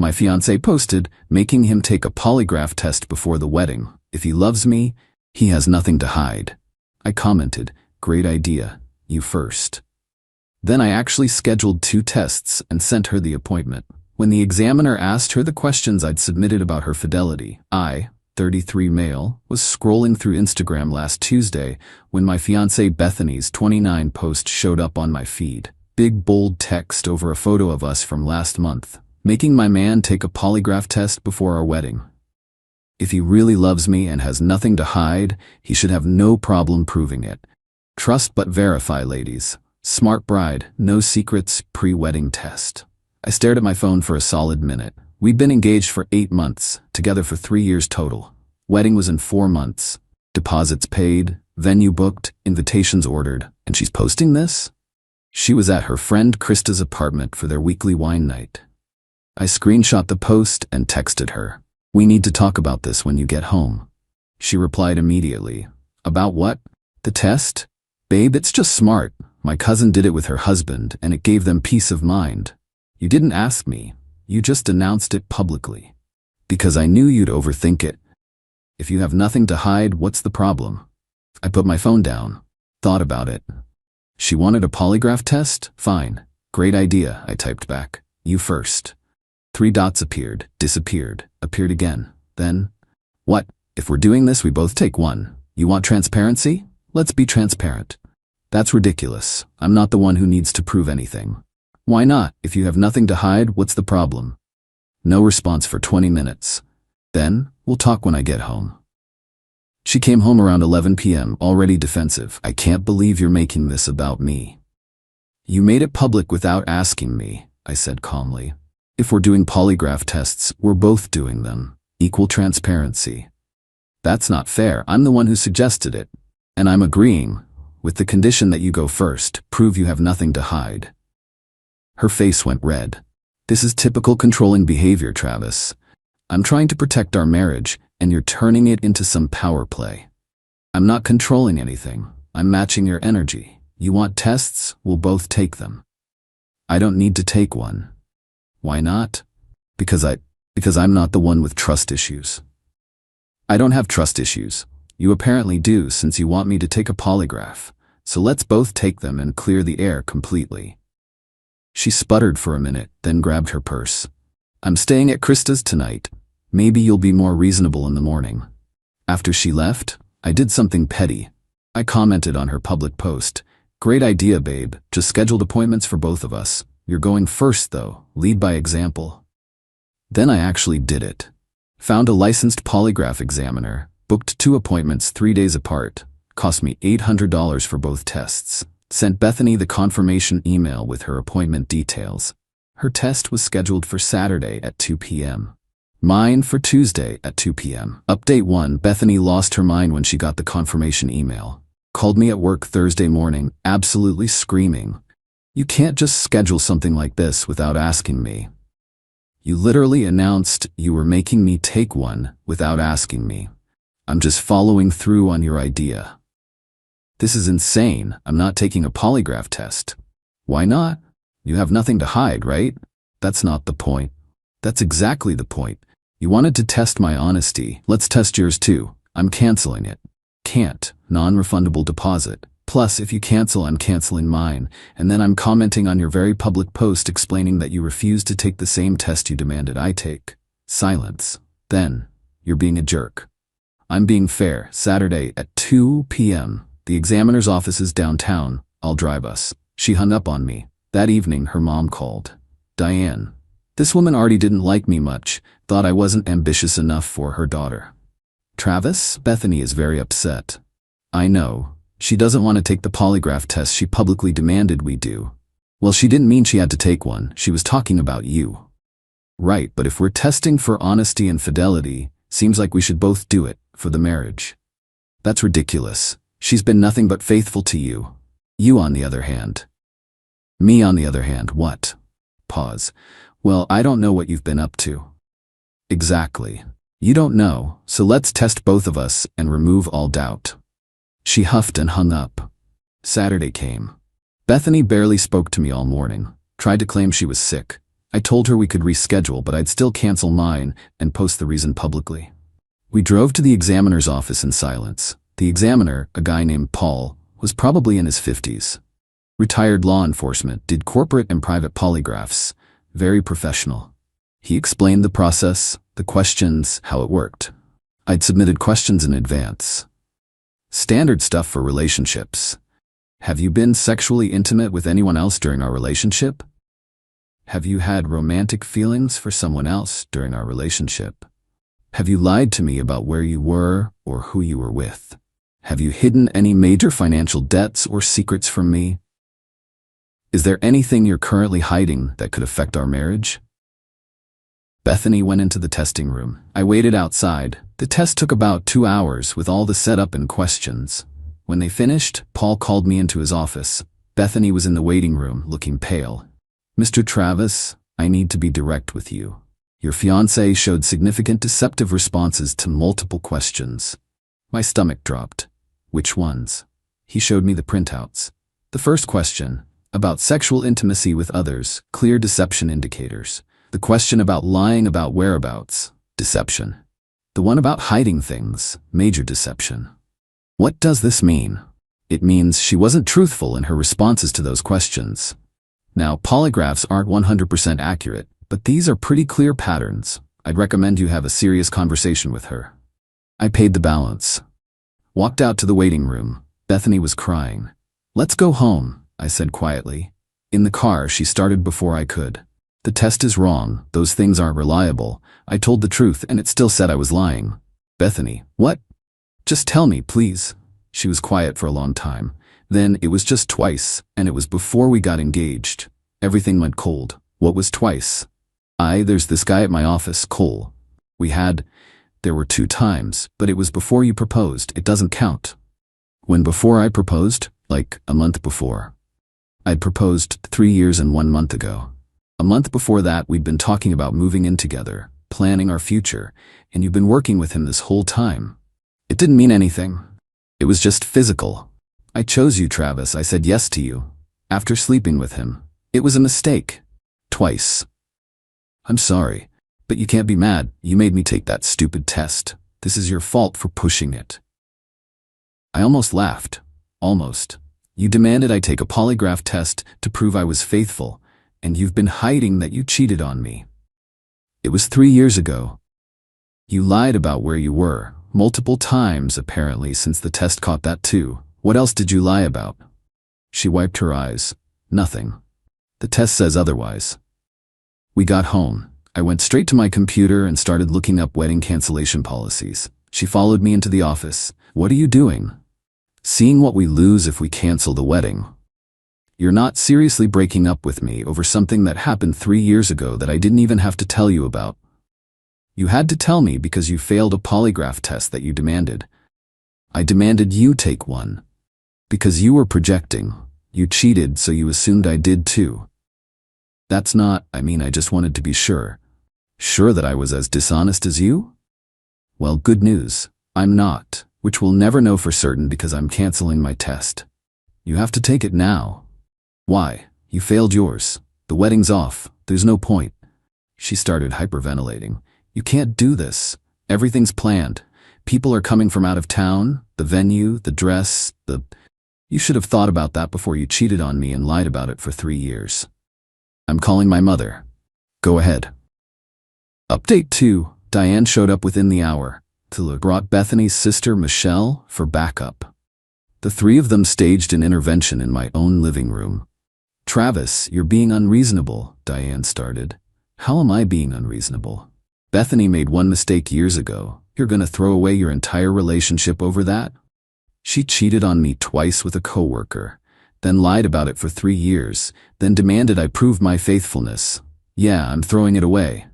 My fiancé posted, making him take a polygraph test before the wedding. If he loves me, he has nothing to hide. I commented, great idea, you first. Then I actually scheduled 2 tests and sent her the appointment. When the examiner asked her the questions I'd submitted about her fidelity, I, 33 male, was scrolling through Instagram last Tuesday when my fiancée Bethany's 29 post showed up on my feed. Big bold text over a photo of us from last month, making my man take a polygraph test before our wedding. If he really loves me and has nothing to hide, he should have no problem proving it. Trust but verify, ladies. Smart bride, no secrets, pre-wedding test. I stared at my phone for a solid minute. We'd been engaged for 8 months, together for 3 years total. Wedding was in 4 months. Deposits paid, venue booked, invitations ordered, and she's posting this? She was at her friend Krista's apartment for their weekly wine night. I screenshot the post and texted her. We need to talk about this when you get home. She replied immediately. About what? The test? Babe, it's just smart. My cousin did it with her husband, and it gave them peace of mind. You didn't ask me. You just announced it publicly. Because I knew you'd overthink it. If you have nothing to hide, what's the problem? I put my phone down. Thought about it. She wanted a polygraph test? Fine. Great idea, I typed back. You first. 3 dots appeared, disappeared, appeared again. Then, what? If we're doing this, we both take 1. You want transparency? Let's be transparent. That's ridiculous. I'm not the one who needs to prove anything. Why not? If you have nothing to hide, what's the problem? No response for 20 minutes. Then, we'll talk when I get home. She came home around 11 p.m., already defensive. I can't believe you're making this about me. You made it public without asking me, I said calmly. If we're doing polygraph tests, we're both doing them. Equal transparency. That's not fair. I'm the one who suggested it. And I'm agreeing, with the condition that you go first, prove you have nothing to hide. Her face went red. This is typical controlling behavior, Travis. I'm trying to protect our marriage, and you're turning it into some power play. I'm not controlling anything. I'm matching your energy. You want tests? We'll both take them. I don't need to take one. Why not? Because I'm not the one with trust issues. I don't have trust issues. You apparently do, since you want me to take a polygraph. So let's both take them and clear the air completely. She sputtered for a minute, then grabbed her purse. I'm staying at Krista's tonight. Maybe you'll be more reasonable in the morning. After she left, I did something petty. I commented on her public post. Great idea, babe. Just scheduled appointments for both of us. You're going first, though. Lead by example. Then I actually did it. Found a licensed polygraph examiner. Booked 2 appointments 3 days apart. Cost me $800 for both tests. Sent Bethany the confirmation email with her appointment details. Her test was scheduled for Saturday at 2 p.m. Mine for Tuesday at 2 p.m. Update 1. Bethany lost her mind when she got the confirmation email. Called me at work Thursday morning, absolutely screaming. You can't just schedule something like this without asking me. You literally announced you were making me take one without asking me. I'm just following through on your idea. This is insane. I'm not taking a polygraph test. Why not? You have nothing to hide, right? That's not the point. That's exactly the point. You wanted to test my honesty. Let's test yours too. I'm canceling it. Can't. Non-refundable deposit. Plus, if you cancel, I'm canceling mine. And then I'm commenting on your very public post explaining that you refused to take the same test you demanded I take. Silence. Then, you're being a jerk. I'm being fair. Saturday at 2 p.m. The examiner's office is downtown. I'll drive us. She hung up on me. That evening, her mom called. Diane. This woman already didn't like me much, thought I wasn't ambitious enough for her daughter. Travis, Bethany is very upset. I know. She doesn't want to take the polygraph test she publicly demanded we do. Well, she didn't mean she had to take one. She was talking about you. Right, but if we're testing for honesty and fidelity, seems like we should both do it, for the marriage. That's ridiculous. She's been nothing but faithful to you. You on the other hand. Me on the other hand, what? Pause. Well, I don't know what you've been up to. Exactly. You don't know, so let's test both of us and remove all doubt. She huffed and hung up. Saturday came. Bethany barely spoke to me all morning, tried to claim she was sick. I told her we could reschedule, but I'd still cancel mine and post the reason publicly. We drove to the examiner's office in silence. The examiner, a guy named Paul, was probably in his 50s. Retired law enforcement, did corporate and private polygraphs. Very professional. He explained the process, the questions, how it worked. I'd submitted questions in advance. Standard stuff for relationships. Have you been sexually intimate with anyone else during our relationship? Have you had romantic feelings for someone else during our relationship? Have you lied to me about where you were or who you were with? Have you hidden any major financial debts or secrets from me? Is there anything you're currently hiding that could affect our marriage? Bethany went into the testing room. I waited outside. The test took about 2 hours with all the setup and questions. When they finished, Paul called me into his office. Bethany was in the waiting room, looking pale. Mr. Travis, I need to be direct with you. Your fiancé showed significant deceptive responses to multiple questions. My stomach dropped. Which ones? He showed me the printouts. The first question, about sexual intimacy with others, clear deception indicators. The question about lying about whereabouts, deception. The one about hiding things, major deception. What does this mean? It means she wasn't truthful in her responses to those questions. Now, polygraphs aren't 100% accurate, but these are pretty clear patterns. I'd recommend you have a serious conversation with her. I paid the balance. Walked out to the waiting room. Bethany was crying. Let's go home, I said quietly. In the car, she started before I could. The test is wrong. Those things aren't reliable. I told the truth, and it still said I was lying. Bethany, what? Just tell me, please. She was quiet for a long time. Then it was just twice, and it was before we got engaged. Everything went cold. What was twice? There's this guy at my office, Qley. There were 2 times, but it was before you proposed. It doesn't count. When before I proposed? Like a month before. I'd proposed 3 years and 1 month ago. A month before that, we'd been talking about moving in together, planning our future, and you've been working with him this whole time. It didn't mean anything. It was just physical. I chose you, Travis. I said yes to you. After sleeping with him. It was a mistake. Twice. I'm sorry, but you can't be mad. You made me take that stupid test. This is your fault for pushing it. I almost laughed. Almost. You demanded I take a polygraph test to prove I was faithful, and you've been hiding that you cheated on me. It was 3 years ago. You lied about where you were, multiple times apparently, since the test caught that too. What else did you lie about? She wiped her eyes. Nothing. The test says otherwise. We got home. I went straight to my computer and started looking up wedding cancellation policies. She followed me into the office. What are you doing? Seeing what we lose if we cancel the wedding. You're not seriously breaking up with me over something that happened 3 years ago that I didn't even have to tell you about. You had to tell me because you failed a polygraph test that you demanded. I demanded you take one. Because you were projecting. You cheated, so you assumed I did too. That's not, I just wanted to be sure. Sure that I was as dishonest as you? Well, good news. I'm not, which we'll never know for certain because I'm canceling my test. You have to take it now. Why? You failed yours. The wedding's off. There's no point. She started hyperventilating. You can't do this. Everything's planned. People are coming from out of town, the venue, the dress, You should have thought about that before you cheated on me and lied about it for 3 years. I'm calling my mother. Go ahead. Update 2. Diane showed up within the hour. Qley brought Bethany's sister, Michelle, for backup. The 3 of them staged an intervention in my own living room. Travis, you're being unreasonable, Diane started. How am I being unreasonable? Bethany made one mistake years ago. You're gonna throw away your entire relationship over that? She cheated on me twice with a coworker, then lied about it for 3 years, then demanded I prove my faithfulness. Yeah, I'm throwing it away.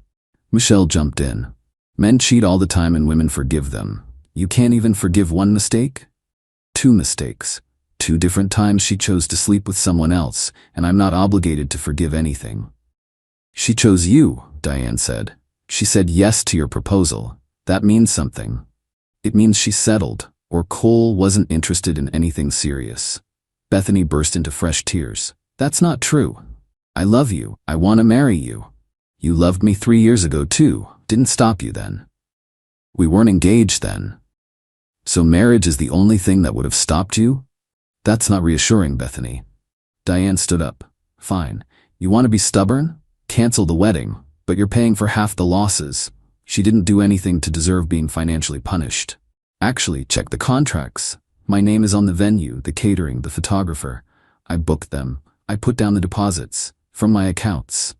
Michelle jumped in. Men cheat all the time and women forgive them. You can't even forgive 1 mistake? 2 mistakes. 2 different times she chose to sleep with someone else, and I'm not obligated to forgive anything. She chose you, Diane said. She said yes to your proposal. That means something. It means she settled, or Qley wasn't interested in anything serious. Bethany burst into fresh tears. That's not true. I love you. I want to marry you. You loved me 3 years ago too. Didn't stop you then. We weren't engaged then. So marriage is the only thing that would have stopped you? That's not reassuring, Bethany. Diane stood up. Fine. You want to be stubborn? Cancel the wedding, but you're paying for half the losses. She didn't do anything to deserve being financially punished. Actually, check the contracts. My name is on the venue, the catering, the photographer. I booked them. I put down the deposits from my accounts.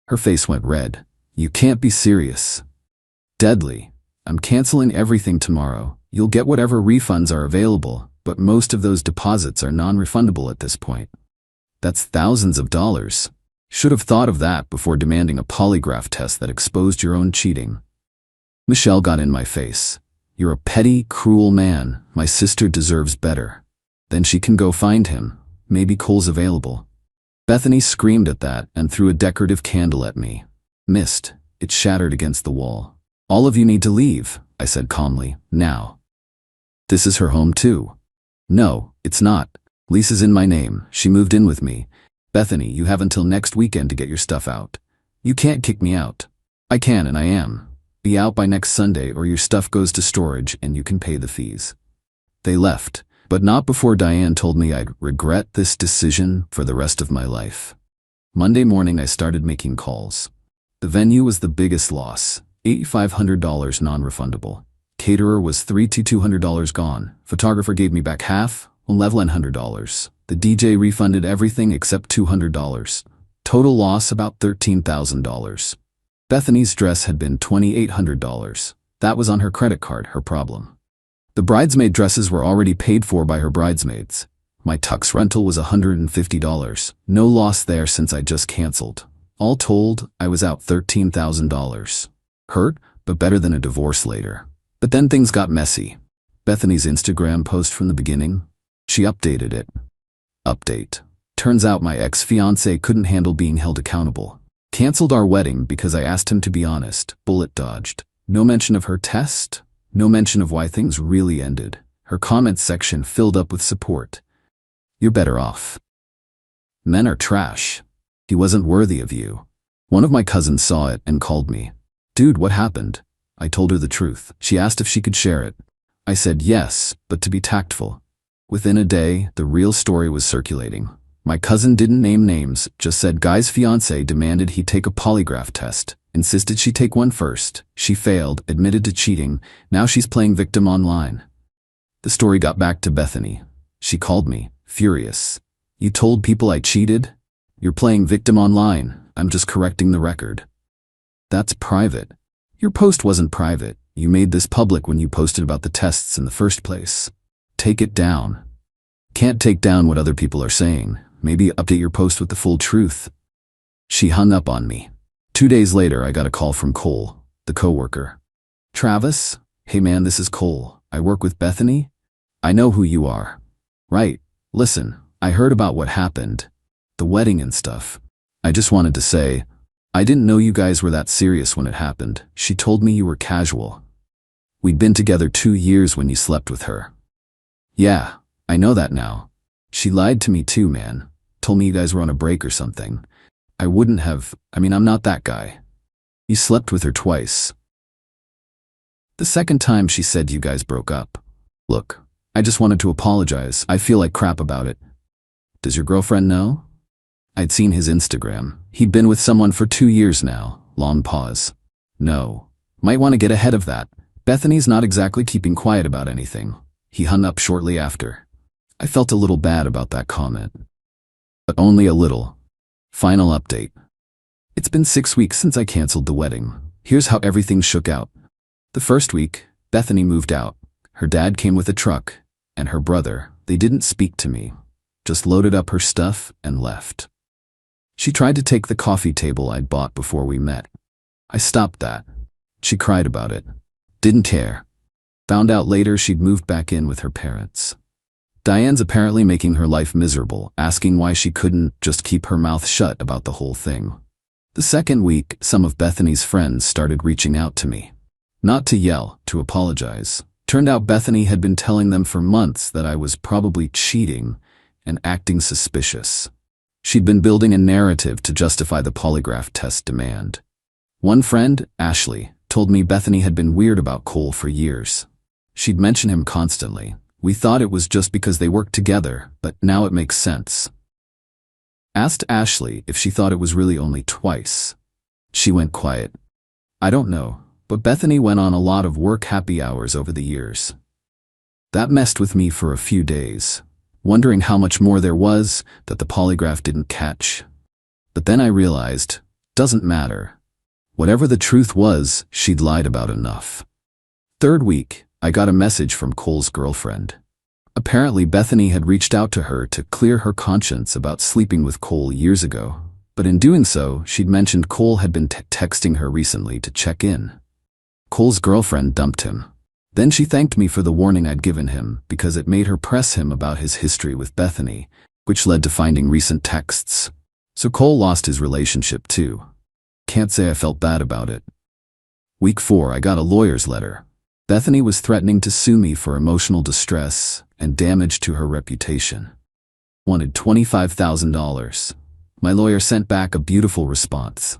Her face went red. You can't be serious. Deadly. I'm canceling everything tomorrow. You'll get whatever refunds are available, but most of those deposits are non-refundable at this point. That's thousands of dollars. Should have thought of that before demanding a polygraph test that exposed your own cheating. Michelle got in my face. You're a petty, cruel man. My sister deserves better. Then she can go find him. Maybe Cole's available. Bethany screamed at that and threw a decorative candle at me. Missed. It shattered against the wall. All of you need to leave, I said calmly, now. This is her home too. No, it's not. Lisa's in my name. She moved in with me. Bethany, you have until next weekend to get your stuff out. You can't kick me out. I can and I am. Be out by next Sunday or your stuff goes to storage and you can pay the fees. They left, but not before Diane told me I'd regret this decision for the rest of my life. Monday morning I started making calls. The venue was the biggest loss, $8,500 non-refundable. Caterer was $3,200 gone. Photographer gave me back half, $1,100. The DJ refunded everything except $200. Total loss about $13,000. Bethany's dress had been $2,800. That was on her credit card, her problem. The bridesmaid dresses were already paid for by her bridesmaids. My tux rental was $150. No loss there since I just canceled. All told, I was out $13,000. Hurt, but better than a divorce later. But then things got messy. Bethany's Instagram post from the beginning, she updated it. Update. Turns out my ex-fiancé couldn't handle being held accountable. Canceled our wedding because I asked him to be honest. Bullet dodged. No mention of her test. No mention of why things really ended. Her comments section filled up with support. You're better off. Men are trash. He wasn't worthy of you. One of my cousins saw it and called me. Dude, what happened? I told her the truth. She asked if she could share it. I said yes, but to be tactful. Within a day, the real story was circulating. My cousin didn't name names, just said guy's fiancé demanded he take a polygraph test, insisted she take one first. She failed, admitted to cheating. Now she's playing victim online. The story got back to Bethany. She called me, furious. You told people I cheated? You're playing victim online. I'm just correcting the record. That's private. Your post wasn't private. You made this public when you posted about the tests in the first place. Take it down. Can't take down what other people are saying. Maybe update your post with the full truth. She hung up on me. 2 days later, I got a call from Cole, the coworker. Travis? Hey man, this is Cole. I work with Bethany. I know who you are. Right. Listen, I heard about what happened. The wedding and stuff. I just wanted to say, I didn't know you guys were that serious when it happened. She told me you were casual. We'd been together 2 years when you slept with her. Yeah, I know that now. She lied to me too, man. Told me you guys were on a break or something. I wouldn't have, I'm not that guy. You slept with her twice. The second time she said you guys broke up. Look, I just wanted to apologize. I feel like crap about it. Does your girlfriend know? I'd seen his Instagram. He'd been with someone for 2 years now. Long pause. No. Might want to get ahead of that. Bethany's not exactly keeping quiet about anything. He hung up shortly after. I felt a little bad about that comment. But only a little. Final update. It's been 6 weeks since I canceled the wedding. Here's how everything shook out. The first week, Bethany moved out. Her dad came with a truck, and her brother. They didn't speak to me. Just loaded up her stuff and left. She tried to take the coffee table I'd bought before we met. I stopped that. She cried about it. Didn't care. Found out later she'd moved back in with her parents. Diane's apparently making her life miserable, asking why she couldn't just keep her mouth shut about the whole thing. The second week, some of Bethany's friends started reaching out to me. Not to yell, to apologize. Turned out Bethany had been telling them for months that I was probably cheating and acting suspicious. She'd been building a narrative to justify the polygraph test demand. One friend, Ashley, told me Bethany had been weird about Cole for years. She'd mention him constantly. We thought it was just because they worked together, but now it makes sense. Asked Ashley if she thought it was really only twice. She went quiet. I don't know, but Bethany went on a lot of work happy hours over the years. That messed with me for a few days, wondering how much more there was that the polygraph didn't catch. But then I realized, doesn't matter. Whatever the truth was, she'd lied about enough. Third week, I got a message from Cole's girlfriend. Apparently Bethany had reached out to her to clear her conscience about sleeping with Cole years ago, but in doing so, she'd mentioned Cole had been texting her recently to check in. Cole's girlfriend dumped him. Then she thanked me for the warning I'd given him because it made her press him about his history with Bethany, which led to finding recent texts. So Cole lost his relationship too. Can't say I felt bad about it. Week 4, I got a lawyer's letter. Bethany was threatening to sue me for emotional distress and damage to her reputation. Wanted $25,000. My lawyer sent back a beautiful response.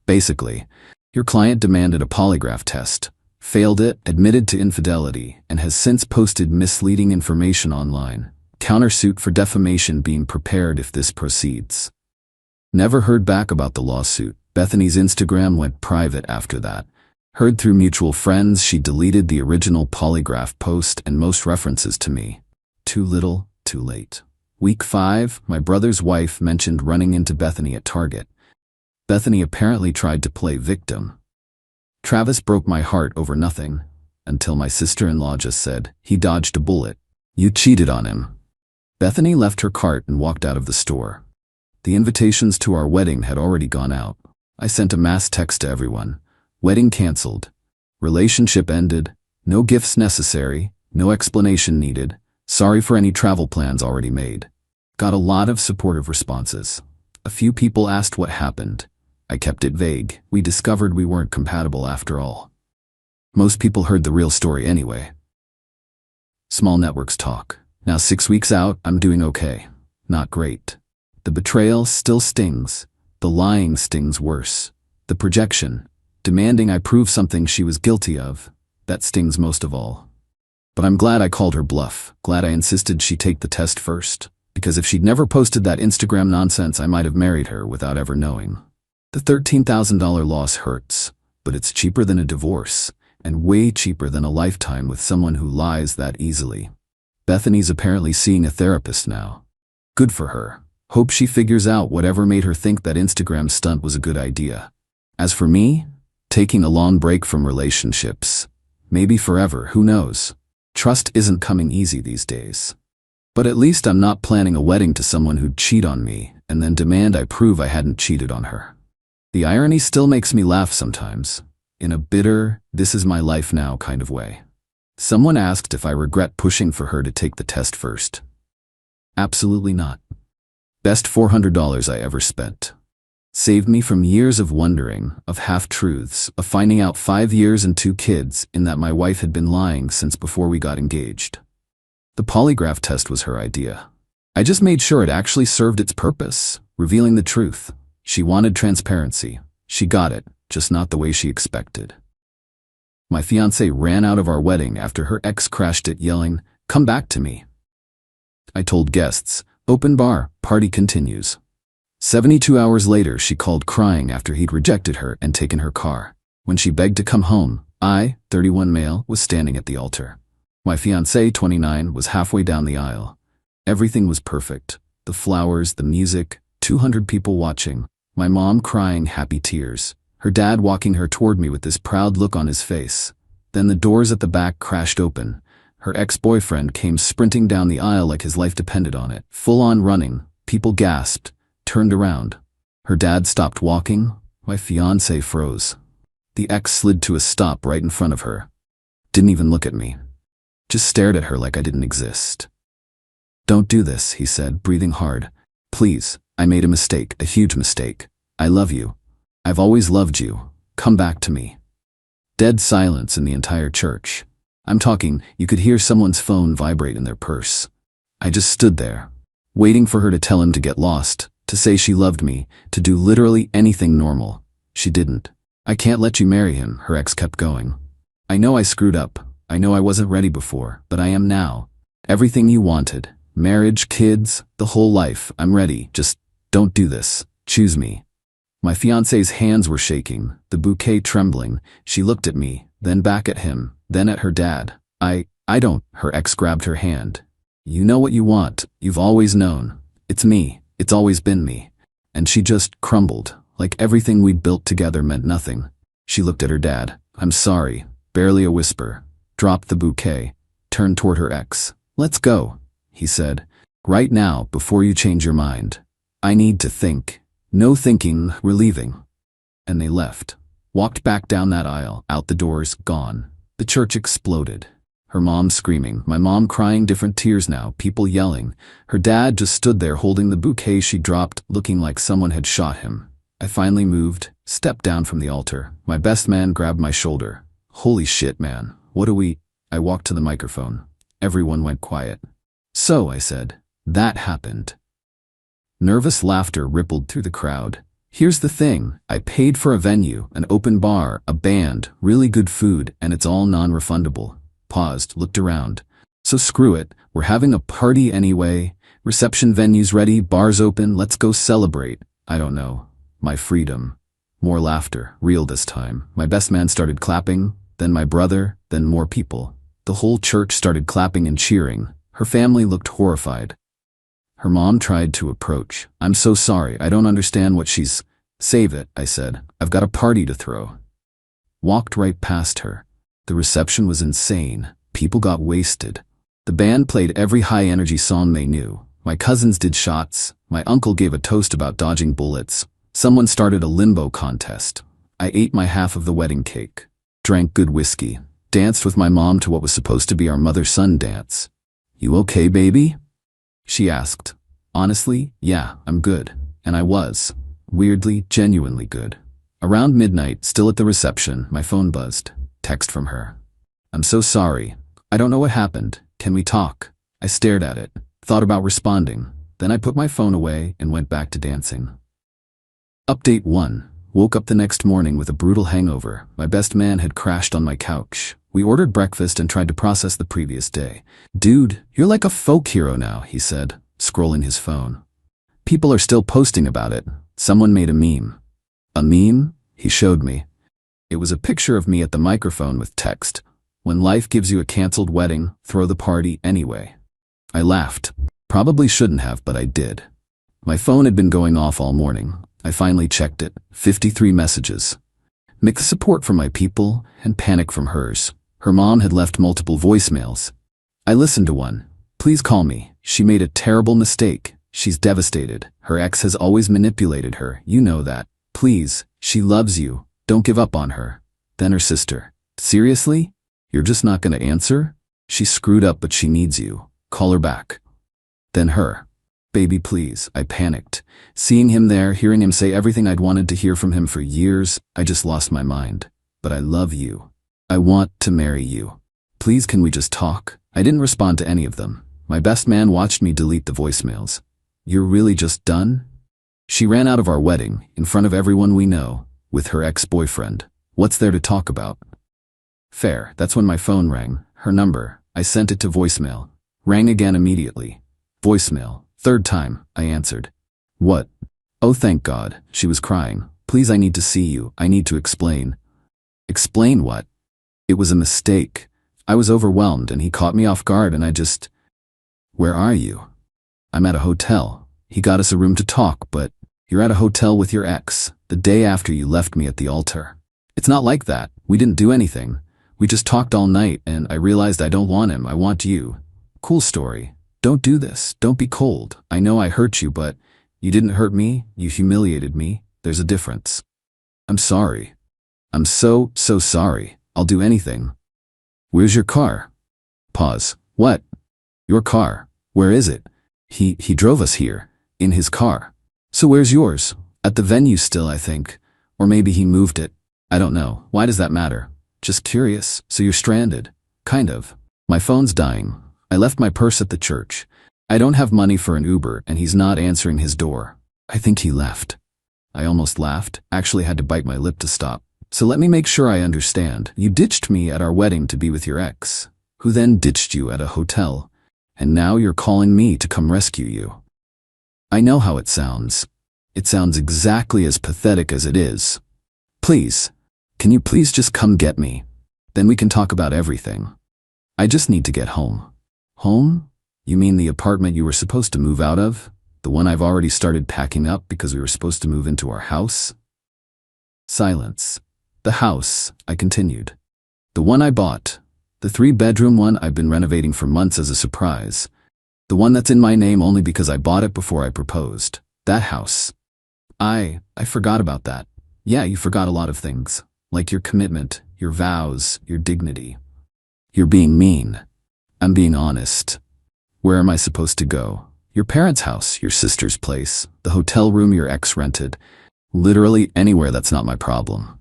Basically, your client demanded a polygraph test, failed it, admitted to infidelity, and has since posted misleading information online. Countersuit for defamation being prepared if this proceeds. Never heard back about the lawsuit. Bethany's Instagram went private after that. Heard through mutual friends she deleted the original polygraph post and most references to me. Too little, too late. Week 5, my brother's wife mentioned running into Bethany at Target. Bethany apparently tried to play victim. Travis broke my heart over nothing, until my sister-in-law just said, he dodged a bullet. You cheated on him. Bethany left her cart and walked out of the store. The invitations to our wedding had already gone out. I sent a mass text to everyone. Wedding canceled. Relationship ended. No gifts necessary. No explanation needed. Sorry for any travel plans already made. Got a lot of supportive responses. A few people asked what happened. I kept it vague. We discovered we weren't compatible after all. Most people heard the real story anyway. Small networks talk. Now 6 weeks out, I'm doing okay. Not great. The betrayal still stings. The lying stings worse. The projection, demanding I prove something she was guilty of, that stings most of all. But I'm glad I called her bluff, glad I insisted she take the test first, because if she'd never posted that Instagram nonsense, I might have married her without ever knowing. The $13,000 loss hurts, but it's cheaper than a divorce, and way cheaper than a lifetime with someone who lies that easily. Bethany's apparently seeing a therapist now. Good for her. Hope she figures out whatever made her think that Instagram stunt was a good idea. As for me, taking a long break from relationships. Maybe forever, who knows? Trust isn't coming easy these days. But at least I'm not planning a wedding to someone who'd cheat on me and then demand I prove I hadn't cheated on her. The irony still makes me laugh sometimes, in a bitter, this is my life now kind of way. Someone asked if I regret pushing for her to take the test first. Absolutely not. Best $400 I ever spent. Saved me from years of wondering, of half-truths, of finding out 5 years and 2 kids in that my wife had been lying since before we got engaged. The polygraph test was her idea. I just made sure it actually served its purpose, revealing the truth. She wanted transparency. She got it, just not the way she expected. My fiancée ran out of our wedding after her ex crashed it yelling, "Come back to me." I told guests, "Open bar, party continues." 72 hours later, she called crying after he'd rejected her and taken her car. When she begged to come home, I, 31 male, was standing at the altar. My fiancée, 29, was halfway down the aisle. Everything was perfect. The flowers, the music, 200 people watching. My mom crying happy tears. Her dad walking her toward me with this proud look on his face. Then the doors at the back crashed open. Her ex-boyfriend came sprinting down the aisle like his life depended on it. Full on running. People gasped. Turned around. Her dad stopped walking. My fiancé froze. The ex slid to a stop right in front of her. Didn't even look at me. Just stared at her like I didn't exist. "Don't do this," he said, breathing hard. "Please, I made a mistake, a huge mistake. I love you. I've always loved you. Come back to me." Dead silence in the entire church. I'm talking, you could hear someone's phone vibrate in their purse. I just stood there, waiting for her to tell him to get lost, to say she loved me, to do literally anything normal. She didn't. I can't let you marry him, her ex kept going. I know I screwed up. I know I wasn't ready before, but I am now. Everything you wanted. Marriage, kids, the whole life. I'm ready. Just don't do this. Choose me. My fiancée's hands were shaking, the bouquet trembling. She looked at me, then back at him, then at her dad. I don't. Her ex grabbed her hand. You know what you want. You've always known. It's me. It's always been me. And she just crumbled, like everything we'd built together meant nothing. She looked at her dad. I'm sorry. Barely a whisper. Dropped the bouquet. Turned toward her ex. Let's go, he said. Right now, before you change your mind. I need to think. No thinking, we're leaving. And they left. Walked back down that aisle, out the doors, gone. The church exploded. Her mom screaming, my mom crying, different tears now, people yelling. Her dad just stood there holding the bouquet she dropped, looking like someone had shot him. I finally moved, stepped down from the altar. My best man grabbed my shoulder. Holy shit, man. What do we... I walked to the microphone. Everyone went quiet. So, I said, that happened. Nervous laughter rippled through the crowd. Here's the thing. I paid for a venue, an open bar, a band, really good food, and it's all non-refundable. Paused, looked around. So screw it. We're having a party anyway. Reception venues ready, bars open, let's go celebrate. I don't know. My freedom. More laughter, real this time. My best man started clapping, then my brother, then more people. The whole church started clapping and cheering. Her family looked horrified. Her mom tried to approach. I'm so sorry, I don't understand what she's... Save it, I said. I've got a party to throw. Walked right past her. The reception was insane. People got wasted. The band played every high-energy song they knew. My cousins did shots. My uncle gave a toast about dodging bullets. Someone started a limbo contest. I ate my half of the wedding cake. Drank good whiskey. Danced with my mom to what was supposed to be our mother-son dance. You okay, baby? She asked. Honestly, yeah, I'm good. And I was. Weirdly, genuinely good. Around midnight, still at the reception, my phone buzzed. Text from her. I'm so sorry. I don't know what happened. Can we talk? I stared at it, thought about responding. Then I put my phone away and went back to dancing. Update 1. Woke up the next morning with a brutal hangover. My best man had crashed on my couch. We ordered breakfast and tried to process the previous day. Dude, you're like a folk hero now, he said, scrolling his phone. People are still posting about it. Someone made a meme. A meme? He showed me. It was a picture of me at the microphone with text. When life gives you a canceled wedding, throw the party anyway. I laughed. Probably shouldn't have, but I did. My phone had been going off all morning. I finally checked it. 53 messages. Mixed support from my people and panic from hers. Her mom had left multiple voicemails. I listened to one. Please call me. She made a terrible mistake. She's devastated. Her ex has always manipulated her. You know that. Please. She loves you. Don't give up on her. Then her sister. Seriously? You're just not gonna answer? She's screwed up, but she needs you. Call her back. Then her. Baby, please. I panicked. Seeing him there, hearing him say everything I'd wanted to hear from him for years, I just lost my mind. But I love you. I want to marry you. Please, can we just talk? I didn't respond to any of them. My best man watched me delete the voicemails. You're really just done? She ran out of our wedding, in front of everyone we know, with her ex-boyfriend. What's there to talk about? Fair. That's when my phone rang. Her number. I sent it to voicemail. Rang again immediately. Voicemail. Third time, I answered. What? Oh, thank God. She was crying. Please, I need to see you. I need to explain. Explain what? It was a mistake. I was overwhelmed and he caught me off guard and I just... Where are you? I'm at a hotel. He got us a room to talk, but you're at a hotel with your ex, the day after you left me at the altar. It's not like that. We didn't do anything. We just talked all night and I realized I don't want him. I want you. Cool story. Don't do this. Don't be cold. I know I hurt you, but you didn't hurt me. You humiliated me. There's a difference. I'm sorry. I'm so sorry. I'll do anything. Where's your car? Pause. What? Your car. Where is it? He drove us here. In his car. So where's yours? At the venue still, I think. Or maybe he moved it. I don't know. Why does that matter? Just curious. So you're stranded. Kind of. My phone's dying. I left my purse at the church. I don't have money for an Uber and he's not answering his door. I think he left. I almost laughed. Actually had to bite my lip to stop. So let me make sure I understand. You ditched me at our wedding to be with your ex, who then ditched you at a hotel, and now you're calling me to come rescue you. I know how it sounds. It sounds exactly as pathetic as it is. Please, can you please just come get me? Then we can talk about everything. I just need to get home. Home? You mean the apartment you were supposed to move out of? The one I've already started packing up because we were supposed to move into our house? Silence. The house, I continued. The one I bought. The 3-bedroom one I've been renovating for months as a surprise. The one that's in my name only because I bought it before I proposed. That house. I forgot about that. Yeah, you forgot a lot of things. Like your commitment, your vows, your dignity. You're being mean. I'm being honest. Where am I supposed to go? Your parents' house, your sister's place, the hotel room your ex rented. Literally anywhere that's not my problem.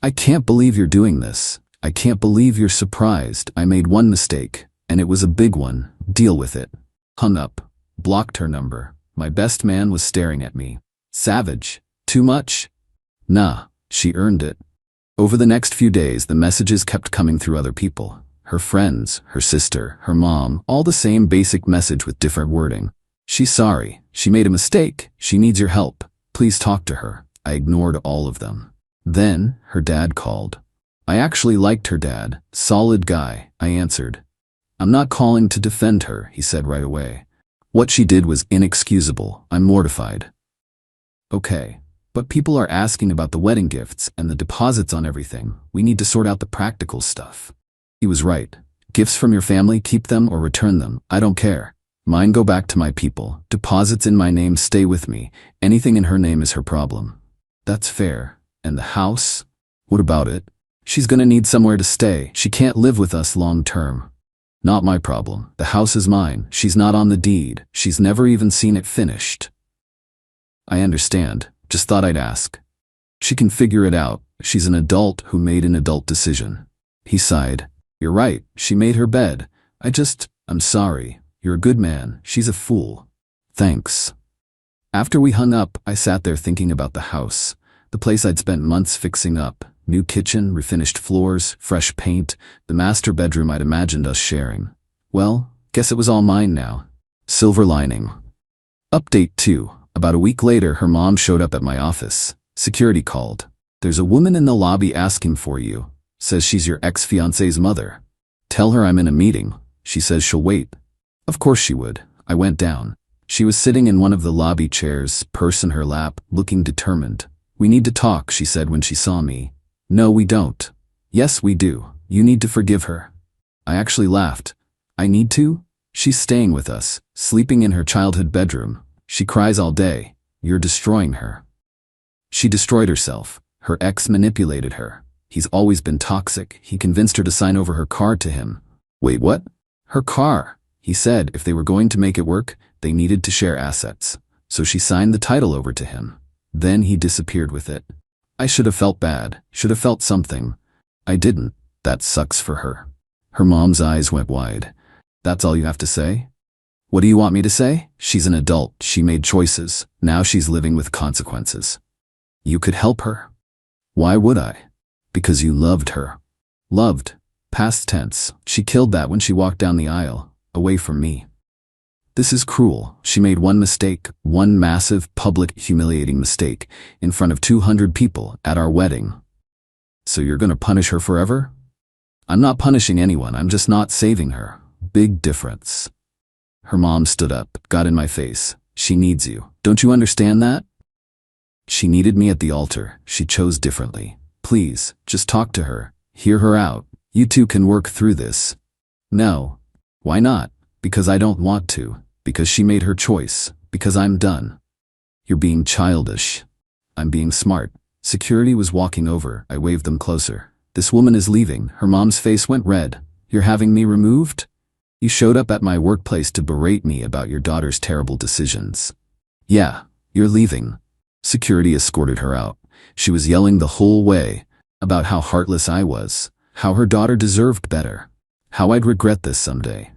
I can't believe you're doing this. I can't believe you're surprised. I made one mistake, and it was a big one. Deal with it. Hung up. Blocked her number. My best man was staring at me. Savage. Too much? Nah, she earned it. Over the next few days, the messages kept coming through other people. Her friends, her sister, her mom, all the same basic message with different wording. She's sorry. She made a mistake. She needs your help. Please talk to her. I ignored all of them. Then, her dad called. I actually liked her dad. Solid guy, I answered. I'm not calling to defend her, he said right away. What she did was inexcusable. I'm mortified. Okay, but people are asking about the wedding gifts and the deposits on everything. We need to sort out the practical stuff. He was right. Gifts from your family, keep them or return them. I don't care. Mine go back to my people. Deposits in my name stay with me. Anything in her name is her problem. That's fair. And the house? What about it? She's gonna need somewhere to stay. She can't live with us long term. Not my problem. The house is mine. She's not on the deed. She's never even seen it finished. I understand. Just thought I'd ask. She can figure it out. She's an adult who made an adult decision. He sighed. You're right. She made her bed. I'm sorry. You're a good man. She's a fool. Thanks. After we hung up, I sat there thinking about the house. The place I'd spent months fixing up. New kitchen, refinished floors, fresh paint, the master bedroom I'd imagined us sharing. Well, guess it was all mine now. Silver lining. Update 2. About a week later, her mom showed up at my office. Security called. There's a woman in the lobby asking for you. Says she's your ex-fiancée's mother. Tell her I'm in a meeting. She says she'll wait. Of course she would. I went down. She was sitting in one of the lobby chairs, purse in her lap, looking determined. We need to talk, she said when she saw me. No, we don't. Yes, we do. You need to forgive her. I actually laughed. I need to? She's staying with us, sleeping in her childhood bedroom. She cries all day. You're destroying her. She destroyed herself. Her ex manipulated her. He's always been toxic. He convinced her to sign over her car to him. Wait, what? Her car. He said if they were going to make it work, they needed to share assets. So she signed the title over to him. Then he disappeared with it. I should have felt bad, should have felt something. I didn't. That sucks for her. Her mom's eyes went wide. That's all you have to say? What do you want me to say? She's an adult. She made choices. Now she's living with consequences. You could help her. Why would I? Because you loved her. Loved. Past tense. She killed that when she walked down the aisle, away from me. This is cruel. She made one mistake, one massive, public, humiliating mistake, in front of 200 people at our wedding. So you're gonna punish her forever? I'm not punishing anyone, I'm just not saving her. Big difference. Her mom stood up, got in my face. She needs you. Don't you understand that? She needed me at the altar. She chose differently. Please, just talk to her. Hear her out. You two can work through this. No. Why not? Because I don't want to. Because she made her choice. Because I'm done. You're being childish. I'm being smart. Security was walking over. I waved them closer. This woman is leaving. Her mom's face went red. You're having me removed? You showed up at my workplace to berate me about your daughter's terrible decisions. Yeah, you're leaving. Security escorted her out. She was yelling the whole way about how heartless I was, how her daughter deserved better, how I'd regret this someday.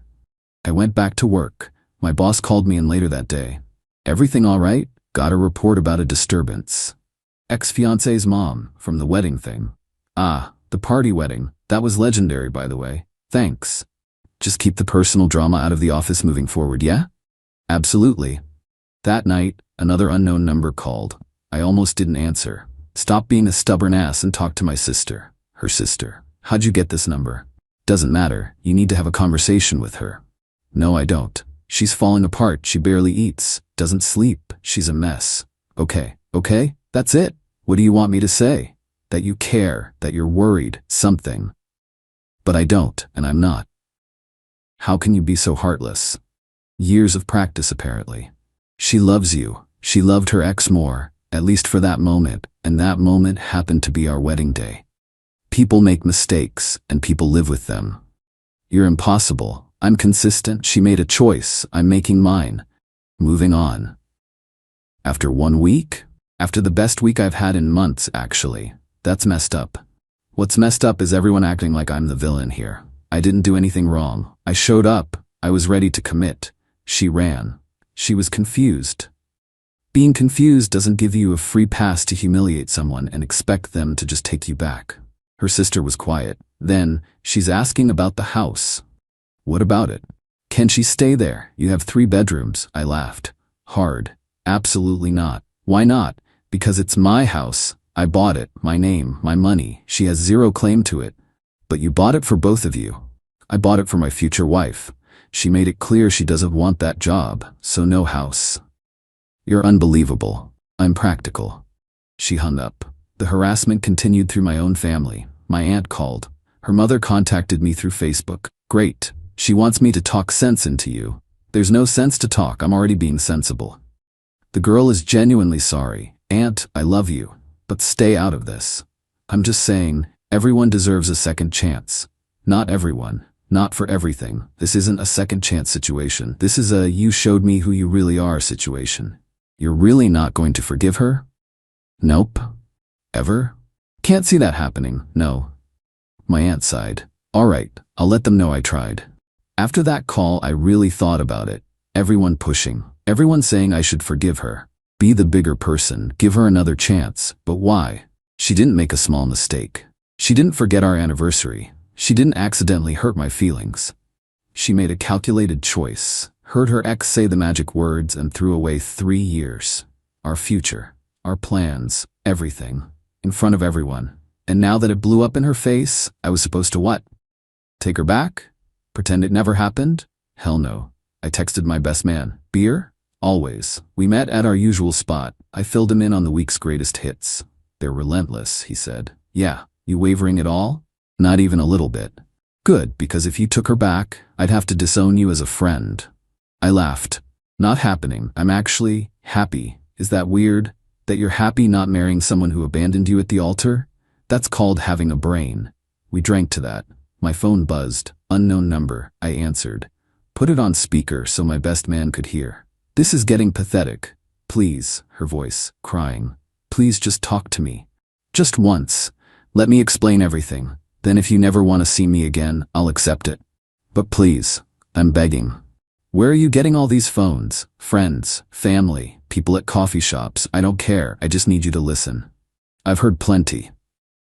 I went back to work. My boss called me in later that day. Everything all right? Got a report about a disturbance. Ex-fiancée's mom, from the wedding thing. Ah, the party wedding. That was legendary, by the way. Thanks. Just keep the personal drama out of the office moving forward, yeah? Absolutely. That night, another unknown number called. I almost didn't answer. Stop being a stubborn ass and talk to my sister. Her sister. How'd you get this number? Doesn't matter. You need to have a conversation with her. No, I don't. She's falling apart. She barely eats. Doesn't sleep. She's a mess. Okay, that's it. What do you want me to say? That you care, that you're worried, something. But I don't, and I'm not. How can you be so heartless? Years of practice, apparently. She loves you. She loved her ex more, at least for that moment, and that moment happened to be our wedding day. People make mistakes, and people live with them. You're impossible. I'm consistent. She made a choice. I'm making mine. Moving on. After 1 week? After the best week I've had in months, actually. That's messed up. What's messed up is everyone acting like I'm the villain here. I didn't do anything wrong. I showed up. I was ready to commit. She ran. She was confused. Being confused doesn't give you a free pass to humiliate someone and expect them to just take you back. Her sister was quiet. Then, she's asking about the house. What about it? Can she stay there? You have 3 bedrooms. I laughed. Hard. Absolutely not. Why not? Because it's my house. I bought it. My name, my money. She has zero claim to it. But you bought it for both of you. I bought it for my future wife. She made it clear she doesn't want that job, so no house. You're unbelievable. I'm practical. She hung up. The harassment continued through my own family. My aunt called. Her mother contacted me through Facebook. Great. She wants me to talk sense into you. There's no sense to talk. I'm already being sensible. The girl is genuinely sorry. Aunt, I love you. But stay out of this. I'm just saying, everyone deserves a second chance. Not everyone. Not for everything. This isn't a second chance situation. This is a you showed me who you really are situation. You're really not going to forgive her? Nope. Ever? Can't see that happening, no. My aunt sighed. All right, I'll let them know I tried. After that call, I really thought about it. Everyone pushing. Everyone saying I should forgive her. Be the bigger person. Give her another chance. But why? She didn't make a small mistake. She didn't forget our anniversary. She didn't accidentally hurt my feelings. She made a calculated choice. Heard her ex say the magic words and threw away 3 years. Our future. Our plans. Everything. In front of everyone. And now that it blew up in her face, I was supposed to what? Take her back? Pretend it never happened? Hell no. I texted my best man. Beer? Always. We met at our usual spot. I filled him in on the week's greatest hits. They're relentless, he said. Yeah. You wavering at all? Not even a little bit. Good, because if you took her back, I'd have to disown you as a friend. I laughed. Not happening. I'm actually happy. Is that weird? That you're happy not marrying someone who abandoned you at the altar? That's called having a brain. We drank to that. My phone buzzed. Unknown number. I answered. Put it on speaker so my best man could hear. This is getting pathetic. Please, her voice, crying. Please just talk to me. Just once. Let me explain everything. Then if you never want to see me again, I'll accept it. But please, I'm begging. Where are you getting all these phones? Friends, family, people at coffee shops. I don't care. I just need you to listen. I've heard plenty.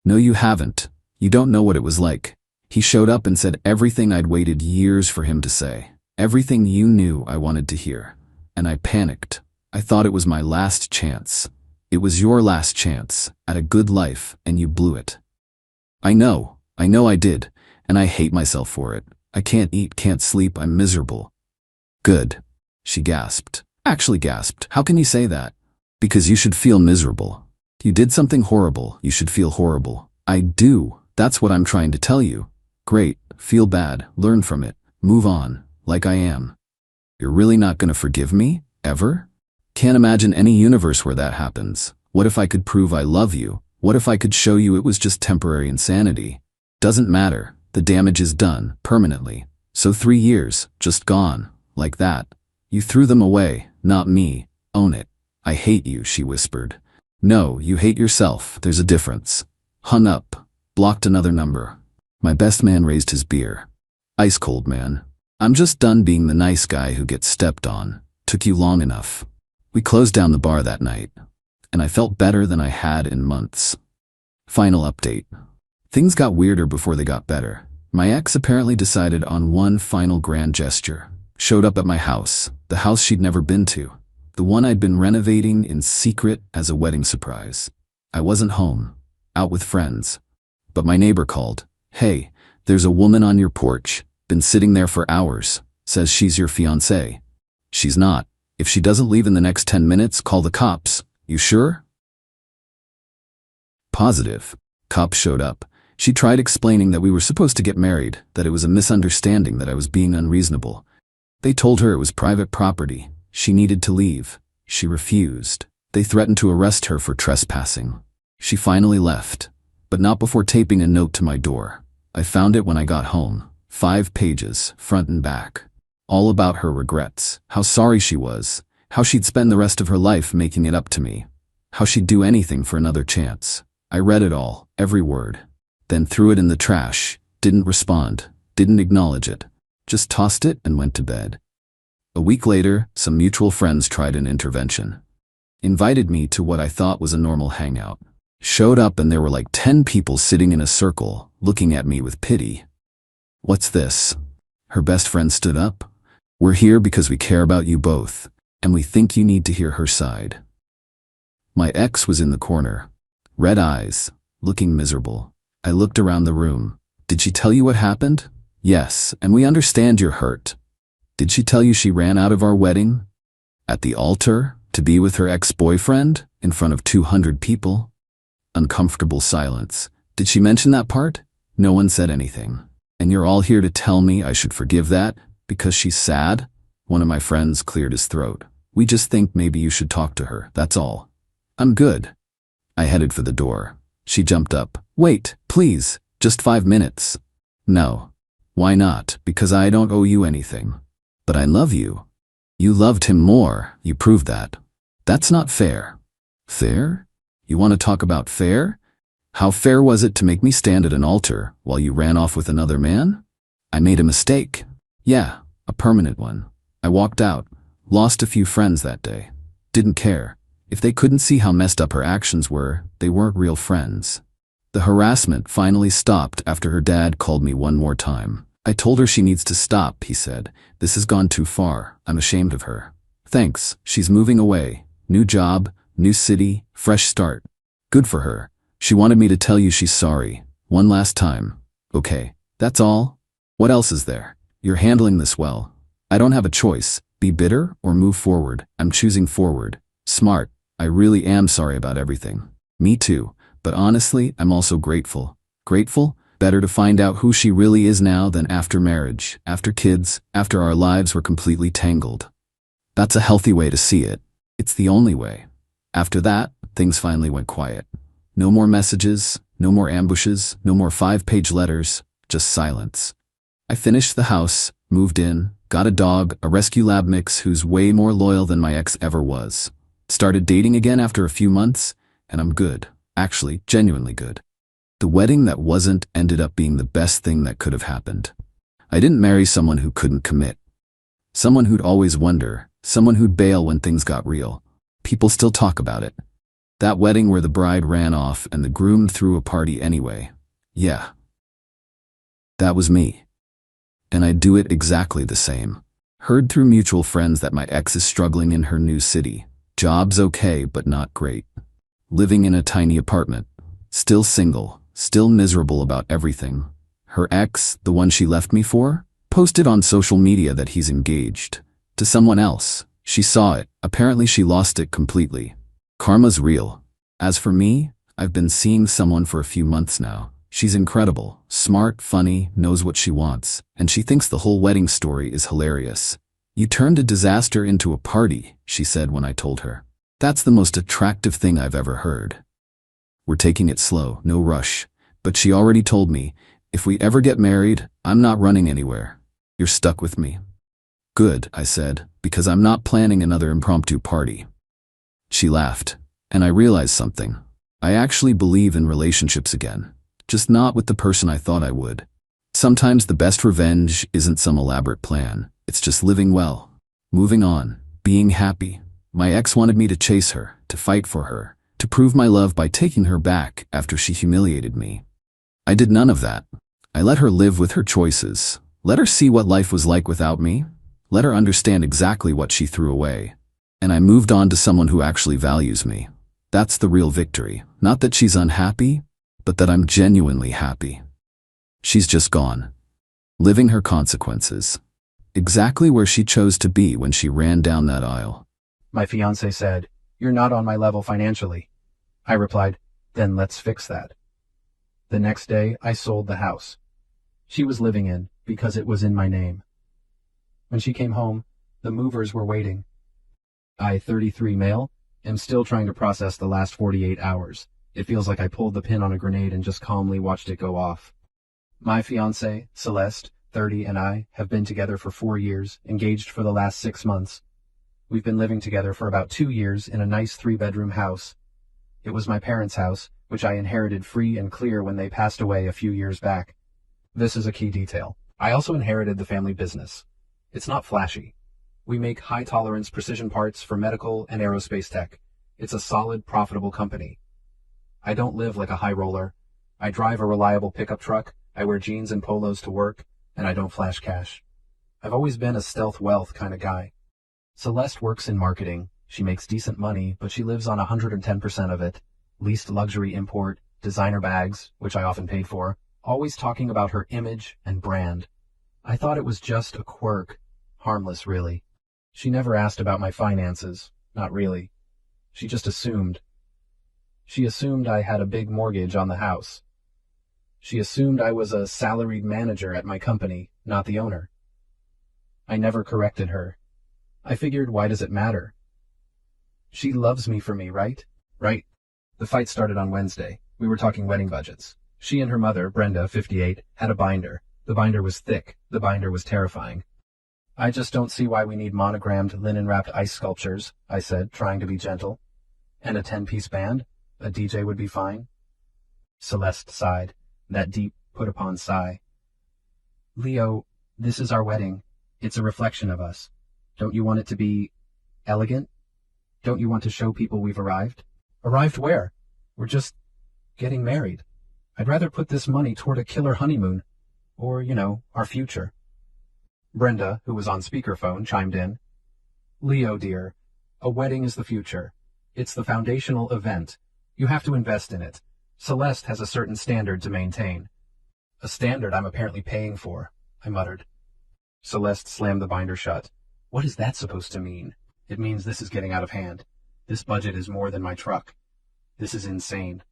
No, you haven't. You don't know what it was like. He showed up and said everything I'd waited years for him to say. Everything you knew I wanted to hear. And I panicked. I thought it was my last chance. It was your last chance at a good life, and you blew it. I know I did, and I hate myself for it. I can't eat, can't sleep, I'm miserable. Good, she gasped. Actually gasped. How can you say that? Because you should feel miserable. You did something horrible, you should feel horrible. I do, that's what I'm trying to tell you. Great, feel bad, learn from it, move on, like I am. You're really not gonna forgive me? Ever? Can't imagine any universe where that happens. What if I could prove I love you? What if I could show you it was just temporary insanity? Doesn't matter. The damage is done, permanently. So 3 years, just gone, like that. You threw them away, not me. Own it. I hate you, she whispered. No, you hate yourself. There's a difference. Hung up. Blocked another number. My best man raised his beer. Ice cold, man. I'm just done being the nice guy who gets stepped on. Took you long enough. We closed down the bar that night, and I felt better than I had in months. Final update. Things got weirder before they got better. My ex apparently decided on one final grand gesture. Showed up at my house, the house she'd never been to, the one I'd been renovating in secret as a wedding surprise. I wasn't home, out with friends. But my neighbor called. "Hey, there's a woman on your porch, been sitting there for hours, says she's your fiancée." "She's not. If she doesn't leave in the next 10 minutes, call the cops." "You sure?" "Positive." Cops showed up. She tried explaining that we were supposed to get married, that it was a misunderstanding, that I was being unreasonable. They told her it was private property. She needed to leave. She refused. They threatened to arrest her for trespassing. She finally left, but not before taping a note to my door. I found it when I got home. 5 pages, front and back. All about her regrets, how sorry she was, how she'd spend the rest of her life making it up to me, how she'd do anything for another chance. I read it all, every word. Then threw it in the trash, didn't respond, didn't acknowledge it, just tossed it and went to bed. A week later, some mutual friends tried an intervention. Invited me to what I thought was a normal hangout. Showed up and there were like 10 people sitting in a circle, looking at me with pity. "What's this?" Her best friend stood up. "We're here because we care about you both, and we think you need to hear her side." My ex was in the corner. Red eyes, looking miserable. I looked around the room. "Did she tell you what happened?" "Yes, and we understand you're hurt." "Did she tell you she ran out of our wedding? At the altar, to be with her ex-boyfriend, in front of 200 people?" Uncomfortable silence. "Did she mention that part?" "No one said anything." "And you're all here to tell me I should forgive that, because she's sad?" One of my friends cleared his throat. "We just think maybe you should talk to her, that's all." "I'm good." I headed for the door. She jumped up. "Wait, please, just 5 minutes." "No." "Why not?" "Because I don't owe you anything." "But I love you." "You loved him more, you proved that." "That's not fair." "Fair? You want to talk about fair? How fair was it to make me stand at an altar while you ran off with another man?" "I made a mistake." "Yeah, a permanent one." I walked out, lost a few friends that day. Didn't care. If they couldn't see how messed up her actions were, they weren't real friends. The harassment finally stopped after her dad called me one more time. "I told her she needs to stop," he said. "This has gone too far. I'm ashamed of her." "Thanks, she's moving away. New job, new city, fresh start." "Good for her. She wanted me to tell you she's sorry. One last time." "Okay, that's all? What else is there? You're handling this well." "I don't have a choice. Be bitter or move forward." "I'm choosing forward." "Smart. I really am sorry about everything." "Me too. But honestly, I'm also grateful." "Grateful? Better to find out who she really is now than after marriage, after kids, after our lives were completely tangled." "That's a healthy way to see it. It's the only way." After that, things finally went quiet. No more messages, no more ambushes, no more 5-page letters, just silence. I finished the house, moved in, got a dog, a rescue lab mix who's way more loyal than my ex ever was. Started dating again after a few months, and I'm good. Actually, genuinely good. The wedding that wasn't ended up being the best thing that could have happened. I didn't marry someone who couldn't commit. Someone who'd always wonder, someone who'd bail when things got real. People still talk about it. That wedding where the bride ran off and the groom threw a party anyway. Yeah. That was me. And I'd do it exactly the same. Heard through mutual friends that my ex is struggling in her new city. Job's okay, but not great. Living in a tiny apartment. Still single, still miserable about everything. Her ex, the one she left me for, posted on social media that he's engaged. To someone else. She saw it. Apparently she lost it completely. Karma's real. As for me, I've been seeing someone for a few months now. She's incredible, smart, funny, knows what she wants, and she thinks the whole wedding story is hilarious. "You turned a disaster into a party," she said when I told her. "That's the most attractive thing I've ever heard." We're taking it slow, no rush. But she already told me, if we ever get married, I'm not running anywhere. You're stuck with me. "Good," I said, "because I'm not planning another impromptu party." She laughed, and I realized something. I actually believe in relationships again. Just not with the person I thought I would. Sometimes the best revenge isn't some elaborate plan. It's just living well, moving on, being happy. My ex wanted me to chase her, to fight for her, to prove my love by taking her back after she humiliated me. I did none of that. I let her live with her choices. Let her see what life was like without me. Let her understand exactly what she threw away. And I moved on to someone who actually values me. That's the real victory. Not that she's unhappy, but that I'm genuinely happy. She's just gone, living her consequences. Exactly where she chose to be when she ran down that aisle. My fiancé said, "You're not on my level financially." I replied, "Then let's fix that." The next day, I sold the house she was living in because it was in my name. When she came home, the movers were waiting. I, 33 male, am still trying to process the last 48 hours. It feels like I pulled the pin on a grenade and just calmly watched it go off. My fiancée, Celeste, 30, and I have been together for 4 years, engaged for the last 6 months. We've been living together for about 2 years in a nice 3-bedroom house. It was my parents' house, which I inherited free and clear when they passed away a few years back. This is a key detail. I also inherited the family business. It's not flashy. We make high-tolerance precision parts for medical and aerospace tech. It's a solid, profitable company. I don't live like a high roller. I drive a reliable pickup truck, I wear jeans and polos to work, and I don't flash cash. I've always been a stealth wealth kind of guy. Celeste works in marketing. She makes decent money, but she lives on 110% of it. Leased luxury import, designer bags, which I often paid for, always talking about her image and brand. I thought it was just a quirk. Harmless, really. She never asked about my finances. Not really. She just assumed. She assumed I had a big mortgage on the house. She assumed I was a salaried manager at my company, not the owner. I never corrected her. I figured, why does it matter? She loves me for me, right? Right. The fight started on Wednesday. We were talking wedding budgets. She and her mother, Brenda, 58, had a binder. The binder was thick. The binder was terrifying. "I just don't see why we need monogrammed, linen-wrapped ice sculptures," I said, trying to be gentle. "And a 10-piece band? A DJ would be fine." Celeste sighed, that deep, put-upon sigh. "Leo, this is our wedding. It's a reflection of us. Don't you want it to be elegant? Don't you want to show people we've arrived?" "Arrived where? We're just getting married. I'd rather put this money toward a killer honeymoon. Or, our future." Brenda, who was on speakerphone, chimed in. "Leo, dear, a wedding is the future. It's the foundational event. You have to invest in it. Celeste has a certain standard to maintain." "A standard I'm apparently paying for," I muttered. Celeste slammed the binder shut. "What is that supposed to mean?" "It means this is getting out of hand. This budget is more than my truck. This is insane."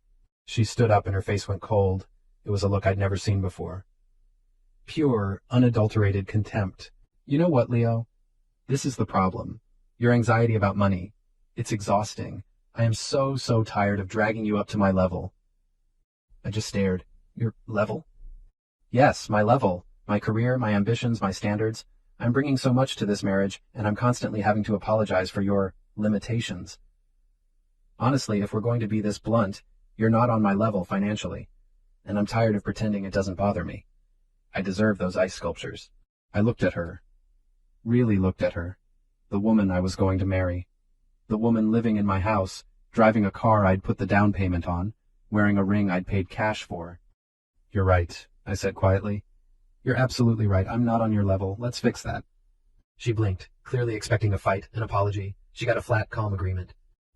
She stood up and her face went cold. It was a look I'd never seen before. Pure, unadulterated contempt. "You know what, Leo? This is the problem. Your anxiety about money. It's exhausting. I am so tired of dragging you up to my level." I just stared. "Your level?" "Yes, my level. My career, my ambitions, my standards. I'm bringing so much to this marriage, and I'm constantly having to apologize for your limitations. Honestly, if we're going to be this blunt, you're not on my level financially, and I'm tired of pretending it doesn't bother me. I deserve those ice sculptures." I looked at her. Really looked at her. The woman I was going to marry. The woman living in my house, driving a car I'd put the down payment on, wearing a ring I'd paid cash for. "You're right," I said quietly. "You're absolutely right. I'm not on your level. Let's fix that." She blinked, clearly expecting a fight, an apology. She got a flat, calm agreement.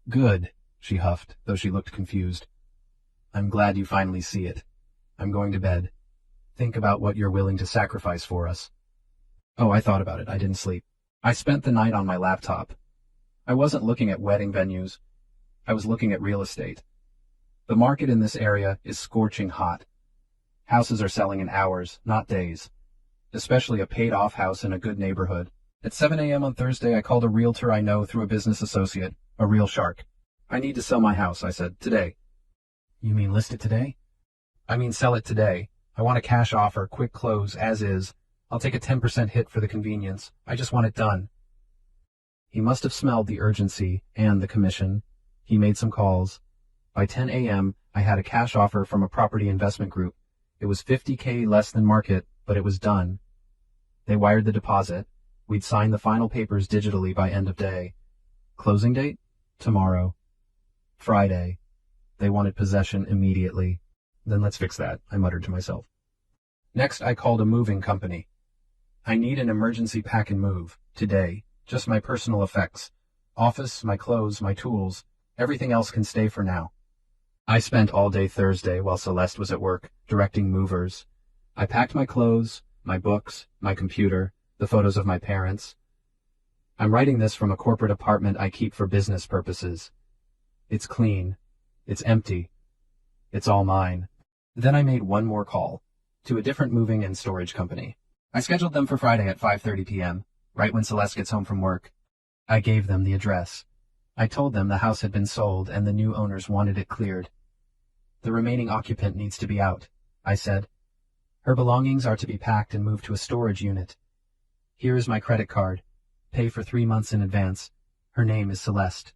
"Good," she huffed, though she looked confused. "I'm glad you finally see it. I'm going to bed. Think about what you're willing to sacrifice for us." Oh, I thought about it. I didn't sleep. I spent the night on my laptop. I wasn't looking at wedding venues. I was looking at real estate. The market in this area is scorching hot. Houses are selling in hours, not days. Especially a paid-off house in a good neighborhood. At 7 a.m. on Thursday, I called a realtor I know through a business associate, a real shark. "I need to sell my house," I said, "today." "You mean list it today?" "I mean sell it today. I want a cash offer, quick close, as is. I'll take a 10% hit for the convenience. I just want it done." He must have smelled the urgency and the commission. He made some calls. By 10 a.m., I had a cash offer from a property investment group. It was $50K less than market, but it was done. They wired the deposit. We'd sign the final papers digitally by end of day. Closing date? Tomorrow. Friday. They wanted possession immediately. Then let's fix that, I muttered to myself. Next, I called a moving company. I need an emergency pack and move, today, just my personal effects. Office, my clothes, my tools, everything else can stay for now. I spent all day Thursday while Celeste was at work, directing movers. I packed my clothes, my books, my computer, the photos of my parents. I'm writing this from a corporate apartment I keep for business purposes. It's clean. It's empty. It's all mine. Then I made one more call, to a different moving and storage company. I scheduled them for Friday at 5:30 p.m., right when Celeste gets home from work. I gave them the address. I told them the house had been sold and the new owners wanted it cleared. The remaining occupant needs to be out, I said. Her belongings are to be packed and moved to a storage unit. Here is my credit card. Pay for 3 months in advance. Her name is Celeste.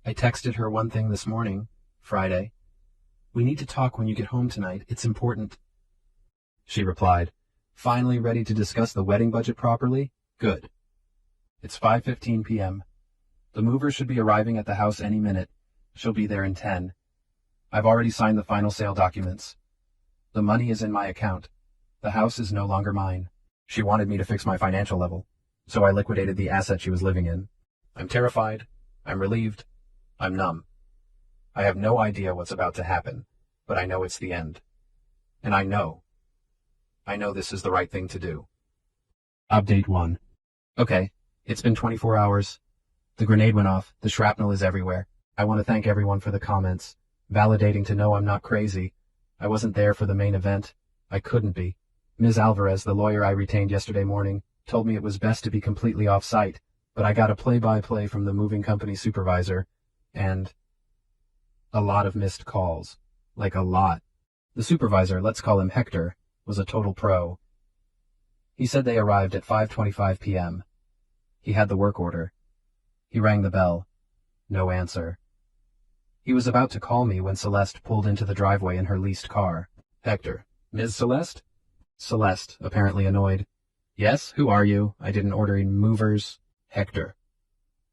I texted her one thing this morning, Friday. We need to talk when you get home tonight. It's important. She replied, finally ready to discuss the wedding budget properly? Good. It's 5:15 p.m. The mover should be arriving at the house any minute. She'll be there in 10. I've already signed the final sale documents. The money is in my account. The house is no longer mine. She wanted me to fix my financial level, so I liquidated the asset she was living in. I'm terrified. I'm relieved. I'm numb. I have no idea what's about to happen, but I know it's the end. And I know this is the right thing to do. Update 1. Okay, it's been 24 hours. The grenade went off. The shrapnel is everywhere. I want to thank everyone for the comments. Validating to know I'm not crazy. I wasn't there for the main event. I couldn't be. Ms. Alvarez, the lawyer I retained yesterday morning, told me it was best to be completely off-site, but I got a play-by-play from the moving company supervisor, and a lot of missed calls. Like a lot. The supervisor, let's call him Hector, was a total pro. He said they arrived at 5:25 p.m. He had the work order. He rang the bell. No answer. He was about to call me when Celeste pulled into the driveway in her leased car. Hector. Ms. Celeste? Celeste, apparently annoyed. Yes, who are you? I didn't order any movers. Hector.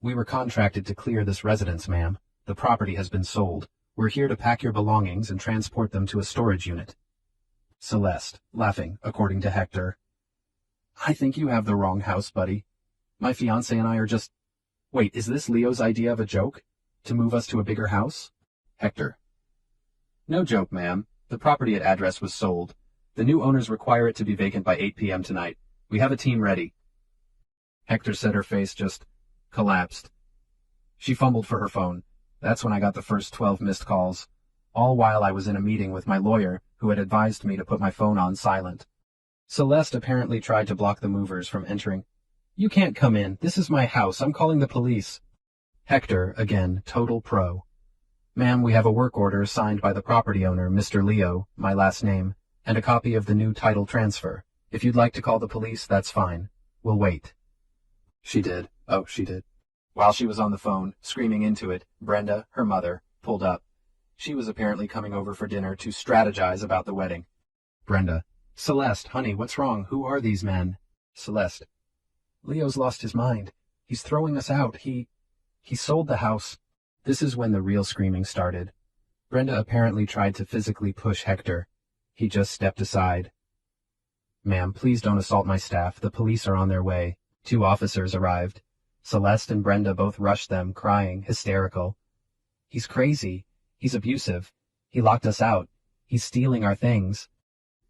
We were contracted to clear this residence, ma'am. The property has been sold. We're here to pack your belongings and transport them to a storage unit. Celeste, laughing, according to Hector. I think you have the wrong house, buddy. My fiancé and I are just... Wait, is this Leo's idea of a joke? To move us to a bigger house? Hector. No joke, ma'am. The property at address was sold. The new owners require it to be vacant by 8 p.m. tonight. We have a team ready. Hector said her face just collapsed. She fumbled for her phone. That's when I got the first 12 missed calls, all while I was in a meeting with my lawyer, who had advised me to put my phone on silent. Celeste apparently tried to block the movers from entering. You can't come in. This is my house. I'm calling the police. Hector, again, total pro. Ma'am, we have a work order signed by the property owner, Mr. Leo, my last name, and a copy of the new title transfer. If you'd like to call the police, that's fine. We'll wait. She did. Oh, she did. While she was on the phone, screaming into it, Brenda, her mother, pulled up. She was apparently coming over for dinner to strategize about the wedding. Brenda. Celeste, honey, what's wrong? Who are these men? Celeste. Leo's lost his mind. He's throwing us out. He sold the house. This is when the real screaming started. Brenda apparently tried to physically push Hector. He just stepped aside. Ma'am, please don't assault my staff. The police are on their way. 2 officers arrived. Celeste and Brenda both rushed them, crying, hysterical. He's crazy. He's abusive. He locked us out. He's stealing our things.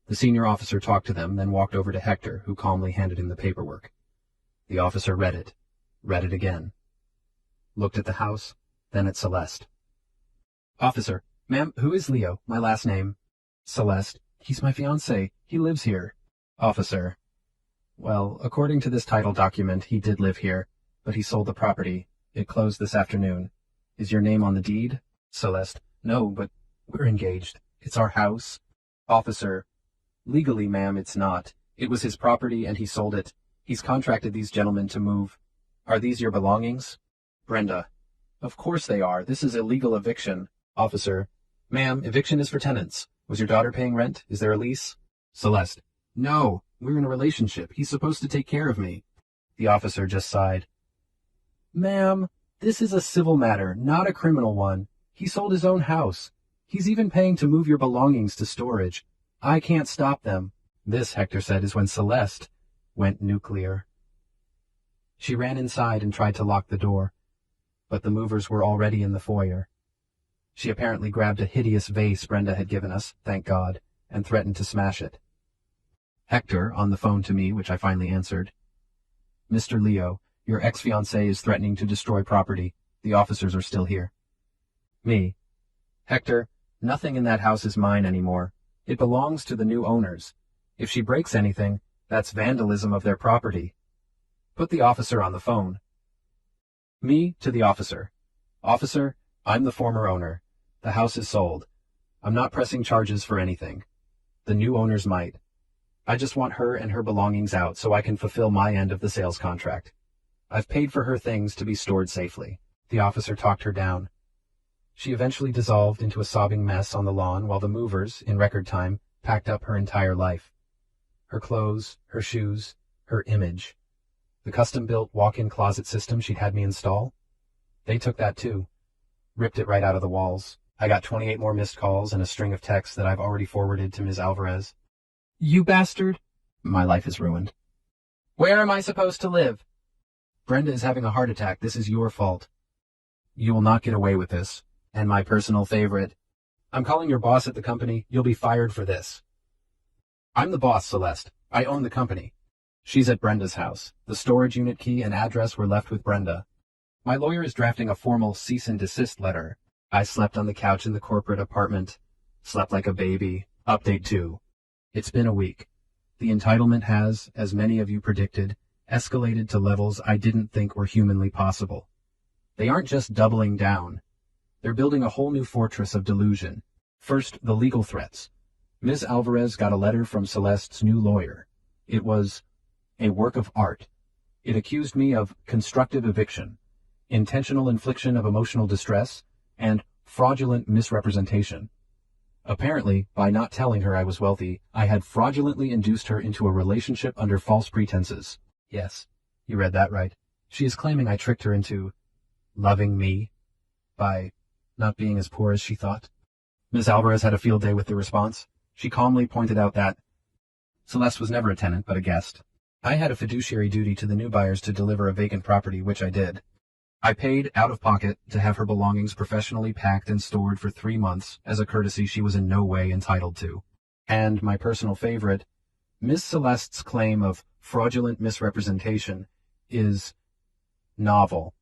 The senior officer talked to them, then walked over to Hector, who calmly handed him the paperwork. The officer read it again. Looked at the house, then at Celeste. Officer, ma'am, who is Leo? My last name. Celeste, he's my fiancé. He lives here. Officer, well, according to this title document, he did live here, but he sold the property. It closed this afternoon. Is your name on the deed? Celeste, no, but we're engaged. It's our house. Officer, legally, ma'am, it's not. It was his property and he sold it. He's contracted these gentlemen to move. Are these your belongings? Brenda, of course they are. This is illegal eviction. Officer, ma'am, eviction is for tenants. Was your daughter paying rent? Is there a lease? Celeste, no, we're in a relationship. He's supposed to take care of me. The officer just sighed. Ma'am, this is a civil matter, not a criminal one. He sold his own house. He's even paying to move your belongings to storage. I can't stop them. This, Hector said, is when Celeste went nuclear. She ran inside and tried to lock the door, but the movers were already in the foyer. She apparently grabbed a hideous vase Brenda had given us, thank God, and threatened to smash it. Hector, on the phone to me, which I finally answered. Mr. Leo, your ex-fiancée is threatening to destroy property. The officers are still here. Me. Hector, nothing in that house is mine anymore. It belongs to the new owners. If she breaks anything, that's vandalism of their property. Put the officer on the phone. Me to the officer. Officer, I'm the former owner. The house is sold. I'm not pressing charges for anything. The new owners might. I just want her and her belongings out so I can fulfill my end of the sales contract. I've paid for her things to be stored safely. The officer talked her down. She eventually dissolved into a sobbing mess on the lawn while the movers, in record time, packed up her entire life. Her clothes, her shoes, her image. The custom-built walk-in closet system she'd had me install. They took that too. Ripped it right out of the walls. I got 28 more missed calls and a string of texts that I've already forwarded to Ms. Alvarez. You bastard! My life is ruined. Where am I supposed to live? Brenda is having a heart attack. This is your fault. You will not get away with this. And my personal favorite. I'm calling your boss at the company. You'll be fired for this. I'm the boss, Celeste. I own the company. She's at Brenda's house. The storage unit key and address were left with Brenda. My lawyer is drafting a formal cease and desist letter. I slept on the couch in the corporate apartment. Slept like a baby. Update 2. It's been a week. The entitlement has, as many of you predicted, escalated to levels I didn't think were humanly possible. They aren't just doubling down. They're building a whole new fortress of delusion. First, the legal threats. Ms. Alvarez got a letter from Celeste's new lawyer. It was a work of art. It accused me of constructive eviction, intentional infliction of emotional distress, and fraudulent misrepresentation. Apparently, by not telling her I was wealthy, I had fraudulently induced her into a relationship under false pretenses. Yes, you read that right. She is claiming I tricked her into loving me by not being as poor as she thought. Ms. Alvarez had a field day with the response. She calmly pointed out that Celeste was never a tenant, but a guest. I had a fiduciary duty to the new buyers to deliver a vacant property, which I did. I paid out of pocket to have her belongings professionally packed and stored for 3 months as a courtesy she was in no way entitled to. And my personal favorite, Miss Celeste's claim of fraudulent misrepresentation is novel.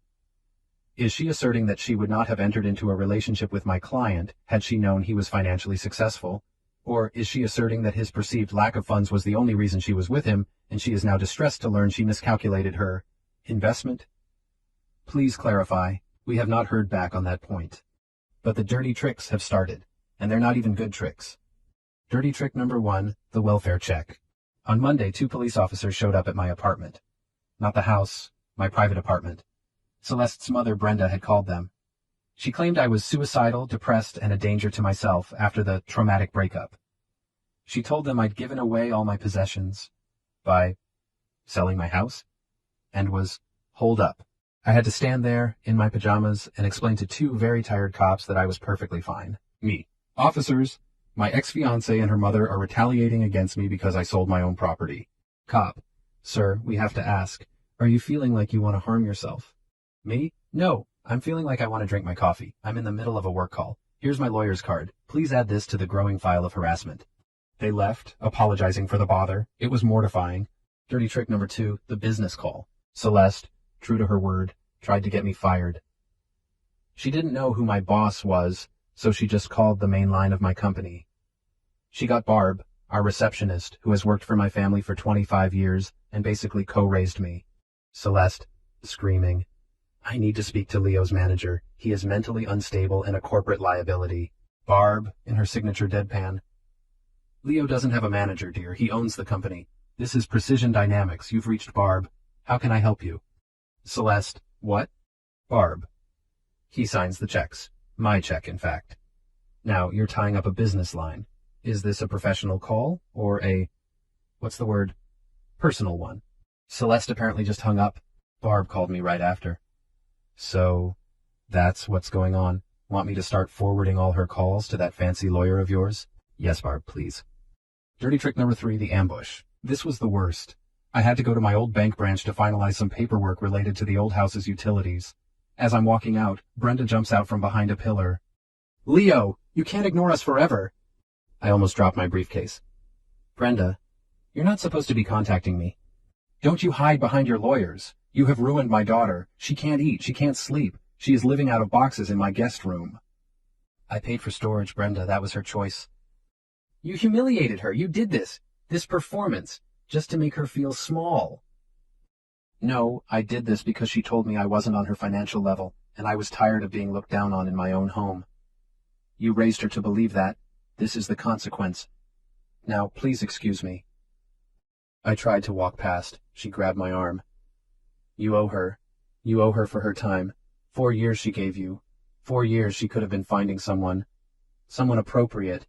Is she asserting that she would not have entered into a relationship with my client had she known he was financially successful? Or is she asserting that his perceived lack of funds was the only reason she was with him, and she is now distressed to learn she miscalculated her investment? Please clarify. We have not heard back on that point. But the dirty tricks have started, and they're not even good tricks. Dirty trick number 1, the welfare check. On Monday, 2 police officers showed up at my apartment. Not the house, my private apartment. Celeste's mother, Brenda, had called them. She claimed I was suicidal, depressed, and a danger to myself after the traumatic breakup. She told them I'd given away all my possessions by selling my house and was holed up. I had to stand there in my pajamas and explain to 2 very tired cops that I was perfectly fine. Me. Officers, my ex-fiancée and her mother are retaliating against me because I sold my own property. Cop. Sir, we have to ask, are you feeling like you want to harm yourself? Me? No. I'm feeling like I want to drink my coffee. I'm in the middle of a work call. Here's my lawyer's card. Please add this to the growing file of harassment. They left, apologizing for the bother. It was mortifying. Dirty trick number 2, the business call. Celeste, true to her word, tried to get me fired. She didn't know who my boss was, so she just called the main line of my company. She got Barb, our receptionist, who has worked for my family for 25 years and basically co-raised me. Celeste, screaming, I need to speak to Leo's manager. He is mentally unstable and a corporate liability. Barb, in her signature deadpan, Leo doesn't have a manager, dear. He owns the company. This is Precision Dynamics. You've reached Barb. How can I help you? Celeste, what? Barb. He signs the checks. My check, in fact. Now, you're tying up a business line. Is this a professional call or a, what's the word, personal one? Celeste apparently just hung up. Barb called me right after. So, that's what's going on. Want me to start forwarding all her calls to that fancy lawyer of yours? Yes, Barb, please. Dirty trick number 3, the ambush. This was the worst. I had to go to my old bank branch to finalize some paperwork related to the old house's utilities. As I'm walking out, Brenda jumps out from behind a pillar. Leo, you can't ignore us forever. I almost dropped my briefcase. Brenda, you're not supposed to be contacting me. Don't you hide behind your lawyers. You have ruined my daughter. She can't eat. She can't sleep. She is living out of boxes in my guest room. I paid for storage, Brenda. That was her choice. You humiliated her. You did this performance, just to make her feel small. No, I did this because she told me I wasn't on her financial level, and I was tired of being looked down on in my own home. You raised her to believe that. This is the consequence. Now, please excuse me. I tried to walk past. She grabbed my arm. You owe her. You owe her for her time. 4 years she gave you. 4 years she could have been finding someone appropriate.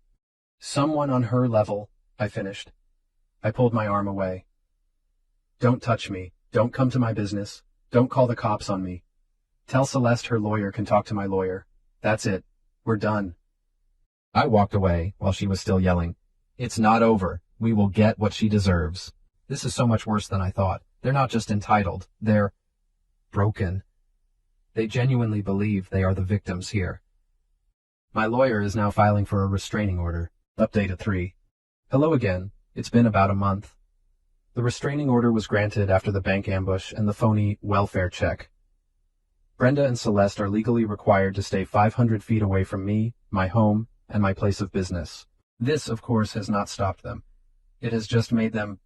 Someone on her level, I finished. I pulled my arm away. Don't touch me. Don't come to my business. Don't call the cops on me. Tell Celeste her lawyer can talk to my lawyer. That's it. We're done. I walked away while she was still yelling. It's not over. We will get what she deserves. This is so much worse than I thought. They're not just entitled. They're broken. They genuinely believe they are the victims here. My lawyer is now filing for a restraining order. Updated 3. Hello again. It's been about a month. The restraining order was granted after the bank ambush and the phony welfare check. Brenda and Celeste are legally required to stay 500 feet away from me, my home, and my place of business. This, of course, has not stopped them. It has just made them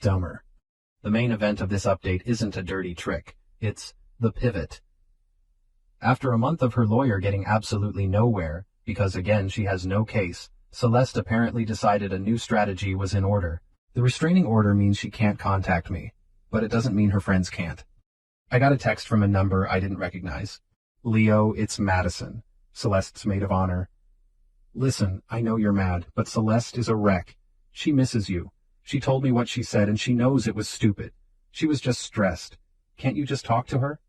dumber. The main event of this update isn't a dirty trick. It's the pivot. After a month of her lawyer getting absolutely nowhere, because again she has no case, Celeste apparently decided a new strategy was in order. The restraining order means she can't contact me, but it doesn't mean her friends can't. I got a text from a number I didn't recognize. Leo, it's Madison, Celeste's maid of honor. Listen, I know you're mad, but Celeste is a wreck. She misses you. She told me what she said and she knows it was stupid. She was just stressed. Can't you just talk to her?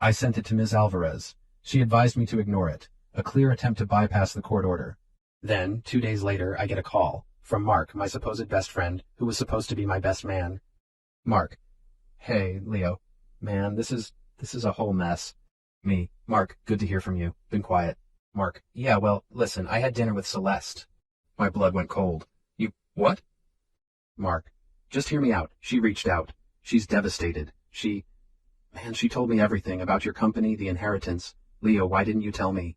I sent it to Ms. Alvarez. She advised me to ignore it, a clear attempt to bypass the court order. Then, 2 days later, I get a call from Mark, my supposed best friend, who was supposed to be my best man. Mark. Hey, Leo. Man, this is a whole mess. Me. Mark, good to hear from you. Been quiet. Mark. Yeah, well, listen, I had dinner with Celeste. My blood went cold. You, what? Mark. Just hear me out. She reached out. She's devastated. She told me everything about your company, the inheritance. Leo, why didn't you tell me?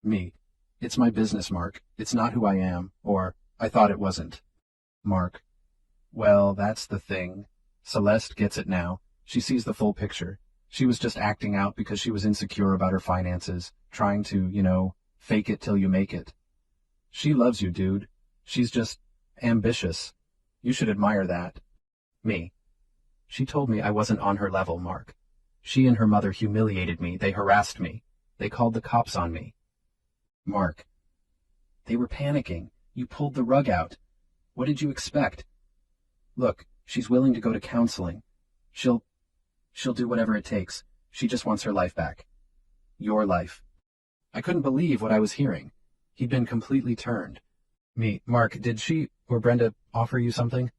Me. It's my business, Mark. It's not who I am, or I thought it wasn't. Mark. Well, that's the thing. Celeste gets it now. She sees the full picture. She was just acting out because she was insecure about her finances, trying to, fake it till you make it. She loves you, dude. She's just ambitious. You should admire that. Me. She told me I wasn't on her level, Mark. She and her mother humiliated me. They harassed me. They called the cops on me. Mark. They were panicking. You pulled the rug out. What did you expect? Look, she's willing to go to counseling. She'll do whatever it takes. She just wants her life back. Your life. I couldn't believe what I was hearing. He'd been completely turned. Me. Mark, did she or Brenda offer you something?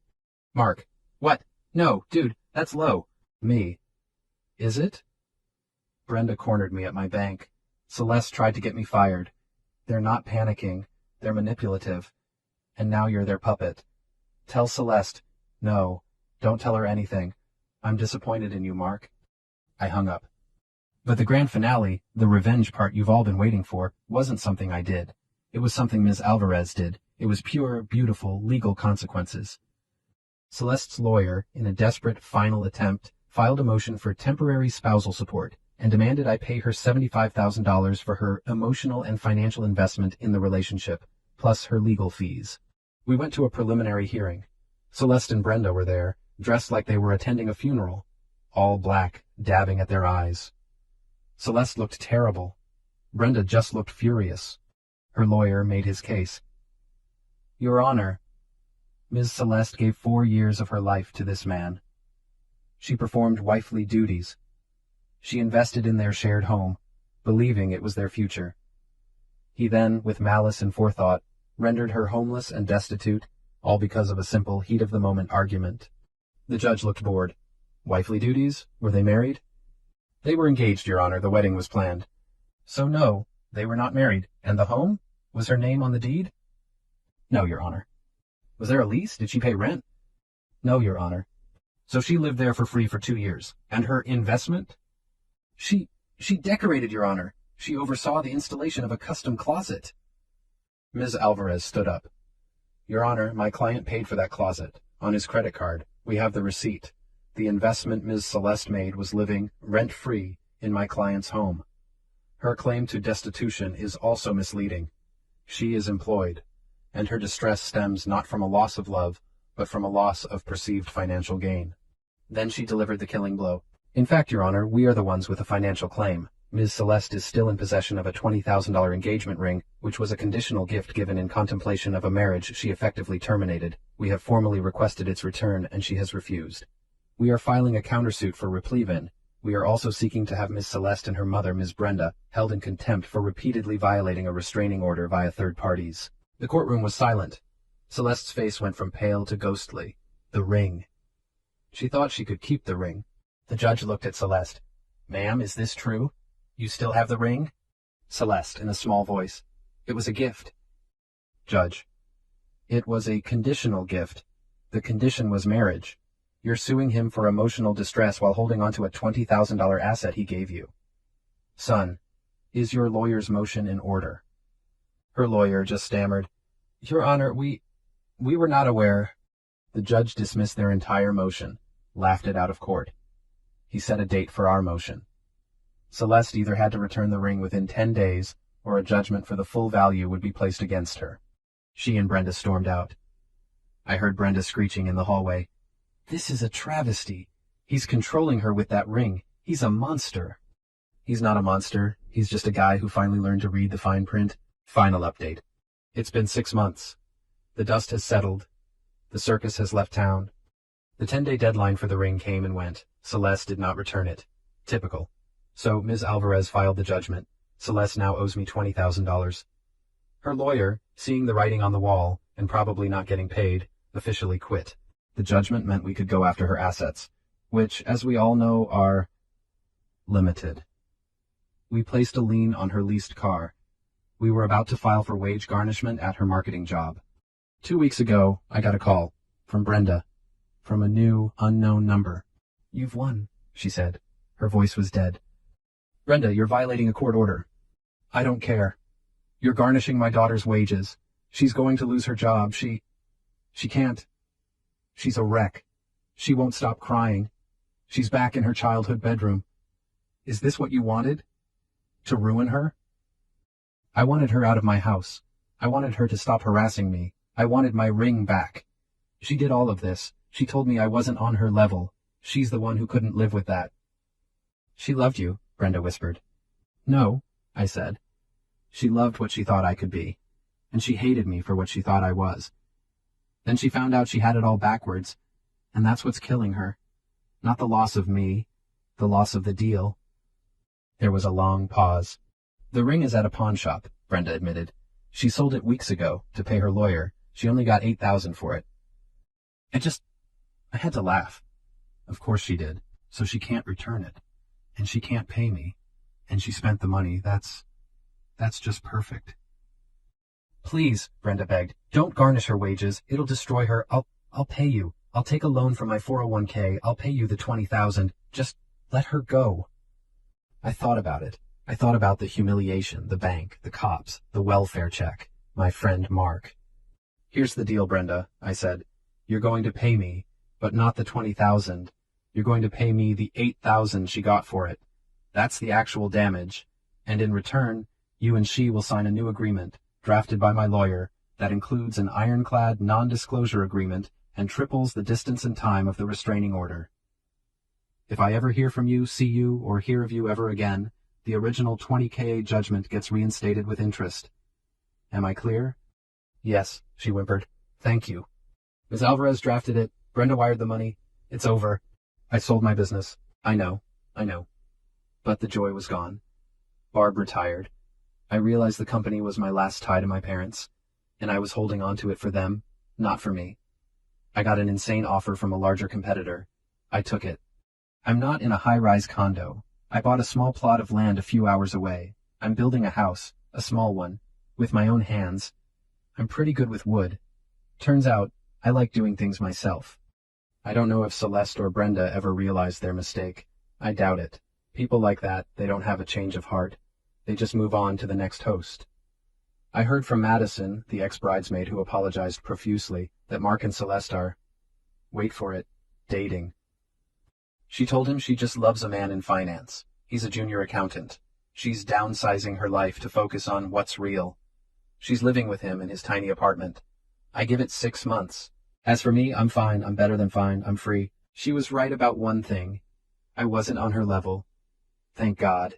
Mark. What? No, dude, that's low. Me. Is it? Brenda cornered me at my bank. Celeste tried to get me fired. They're not panicking. They're manipulative. And now you're their puppet. Tell Celeste. No, don't tell her anything. I'm disappointed in you, Mark. I hung up. But the grand finale, the revenge part you've all been waiting for, wasn't something I did. It was something Ms. Alvarez did. It was pure, beautiful, legal consequences. Celeste's lawyer, in a desperate final attempt, filed a motion for temporary spousal support and demanded I pay her $75,000 for her emotional and financial investment in the relationship, plus her legal fees. We went to a preliminary hearing. Celeste and Brenda were there, dressed like they were attending a funeral, all black, dabbing at their eyes. Celeste looked terrible. Brenda just looked furious. Her lawyer made his case. Your Honor, Ms. Celeste gave 4 years of her life to this man. She performed wifely duties. She invested in their shared home. believing it was their future. He then, with malice and forethought, rendered her homeless and destitute, all because of a simple heat-of-the-moment argument. The judge looked bored. Wifely duties? Were they married? They were engaged, Your Honor. The wedding was planned. So no, they were not married. And the home? Was her name on the deed? No, Your Honor. Was there a lease? Did she pay rent? No, Your Honor. So she lived there for free for 2 years. And her investment? She decorated, Your Honor. She oversaw the installation of a custom closet. Ms. Alvarez stood up. Your Honor, my client paid for that closet. On his credit card. We have the receipt. The investment Ms. Celeste made was living, rent-free, in my client's home. Her claim to destitution is also misleading. She is employed, and her distress stems not from a loss of love, but from a loss of perceived financial gain. Then she delivered the killing blow. In fact, Your Honor, we are the ones with a financial claim. Ms. Celeste is still in possession of a $20,000 engagement ring, which was a conditional gift given in contemplation of a marriage she effectively terminated. We have formally requested its return, and she has refused. We are filing a countersuit for replevin. We are also seeking to have Ms. Celeste and her mother, Ms. Brenda, held in contempt for repeatedly violating a restraining order via third parties. The courtroom was silent. Celeste's face went from pale to ghostly. The ring. She thought she could keep the ring. The judge looked at Celeste. Ma'am, is this true? You still have the ring? Celeste, in a small voice. It was a gift. Judge. It was a conditional gift. The condition was marriage. You're suing him for emotional distress while holding onto a $20,000 asset he gave you. Son, is your lawyer's motion in order? Her lawyer just stammered, Your Honor, we were not aware. The judge dismissed their entire motion, laughed it out of court. He set a date for our motion. Celeste either had to return the ring within 10 days, or a judgment for the full value would be placed against her. She and Brenda stormed out. I heard Brenda screeching in the hallway. This is a travesty. He's controlling her with that ring. He's a monster. He's not a monster. He's just a guy who finally learned to read the fine print. Final update. It's been 6 months. The dust has settled. The circus has left town. The 10-day deadline for the ring came and went. Celeste did not return it. Typical. So Ms. Alvarez filed the judgment. Celeste now owes me $20,000. Her lawyer, seeing the writing on the wall, and probably not getting paid, officially quit. The judgment meant we could go after her assets, which, as we all know, are limited. We placed a lien on her leased car. We were about to file for wage garnishment at her marketing job. 2 weeks ago, I got a call from Brenda, from a new, unknown number. You've won, she said. Her voice was dead. Brenda, you're violating a court order. I don't care. You're garnishing my daughter's wages. She's going to lose her job. She can't. She's a wreck. She won't stop crying. She's back in her childhood bedroom. Is this what you wanted? To ruin her? I wanted her out of my house. I wanted her to stop harassing me. I wanted my ring back. She did all of this. She told me I wasn't on her level. She's the one who couldn't live with that. She loved you, Brenda whispered. No, I said. She loved what she thought I could be, and she hated me for what she thought I was. Then she found out she had it all backwards, and that's what's killing her. Not the loss of me, the loss of the deal. There was a long pause. The ring is at a pawn shop, Brenda admitted. She sold it weeks ago to pay her lawyer. She only got $8,000 for it. I had to laugh. Of course she did. So she can't return it. And she can't pay me. And she spent the money. That's just perfect. Please, Brenda begged, don't garnish her wages. It'll destroy her. I'll pay you. I'll take a loan from my 401k. I'll pay you the $20,000. Just let her go. I thought about it. I thought about the humiliation, the bank, the cops, the welfare check, my friend Mark. Here's the deal, Brenda, I said. You're going to pay me, but not the $20,000. You're going to pay me the $8,000 she got for it. That's the actual damage. And in return, you and she will sign a new agreement, drafted by my lawyer, that includes an ironclad non-disclosure agreement and triples the distance and time of the restraining order. If I ever hear from you, see you, or hear of you ever again, the original $20,000 judgment gets reinstated with interest. Am I clear? Yes, she whimpered. Thank you. Ms. Alvarez drafted it. Brenda wired the money. It's over. I sold my business. I know. But the joy was gone. Barb retired. I realized the company was my last tie to my parents, and I was holding on to it for them, not for me. I got an insane offer from a larger competitor. I took it. I'm not in a high-rise condo. I bought a small plot of land a few hours away. I'm building a house, a small one, with my own hands. I'm pretty good with wood. Turns out, I like doing things myself. I don't know if Celeste or Brenda ever realized their mistake. I doubt it. People like that, they don't have a change of heart. They just move on to the next host. I heard from Madison, the ex-bridesmaid who apologized profusely, that Mark and Celeste are, wait for it, dating. She told him she just loves a man in finance. He's a junior accountant. She's downsizing her life to focus on what's real. She's living with him in his tiny apartment. I give it 6 months. As for me, I'm fine. I'm better than fine. I'm free. She was right about one thing. I wasn't on her level. Thank God.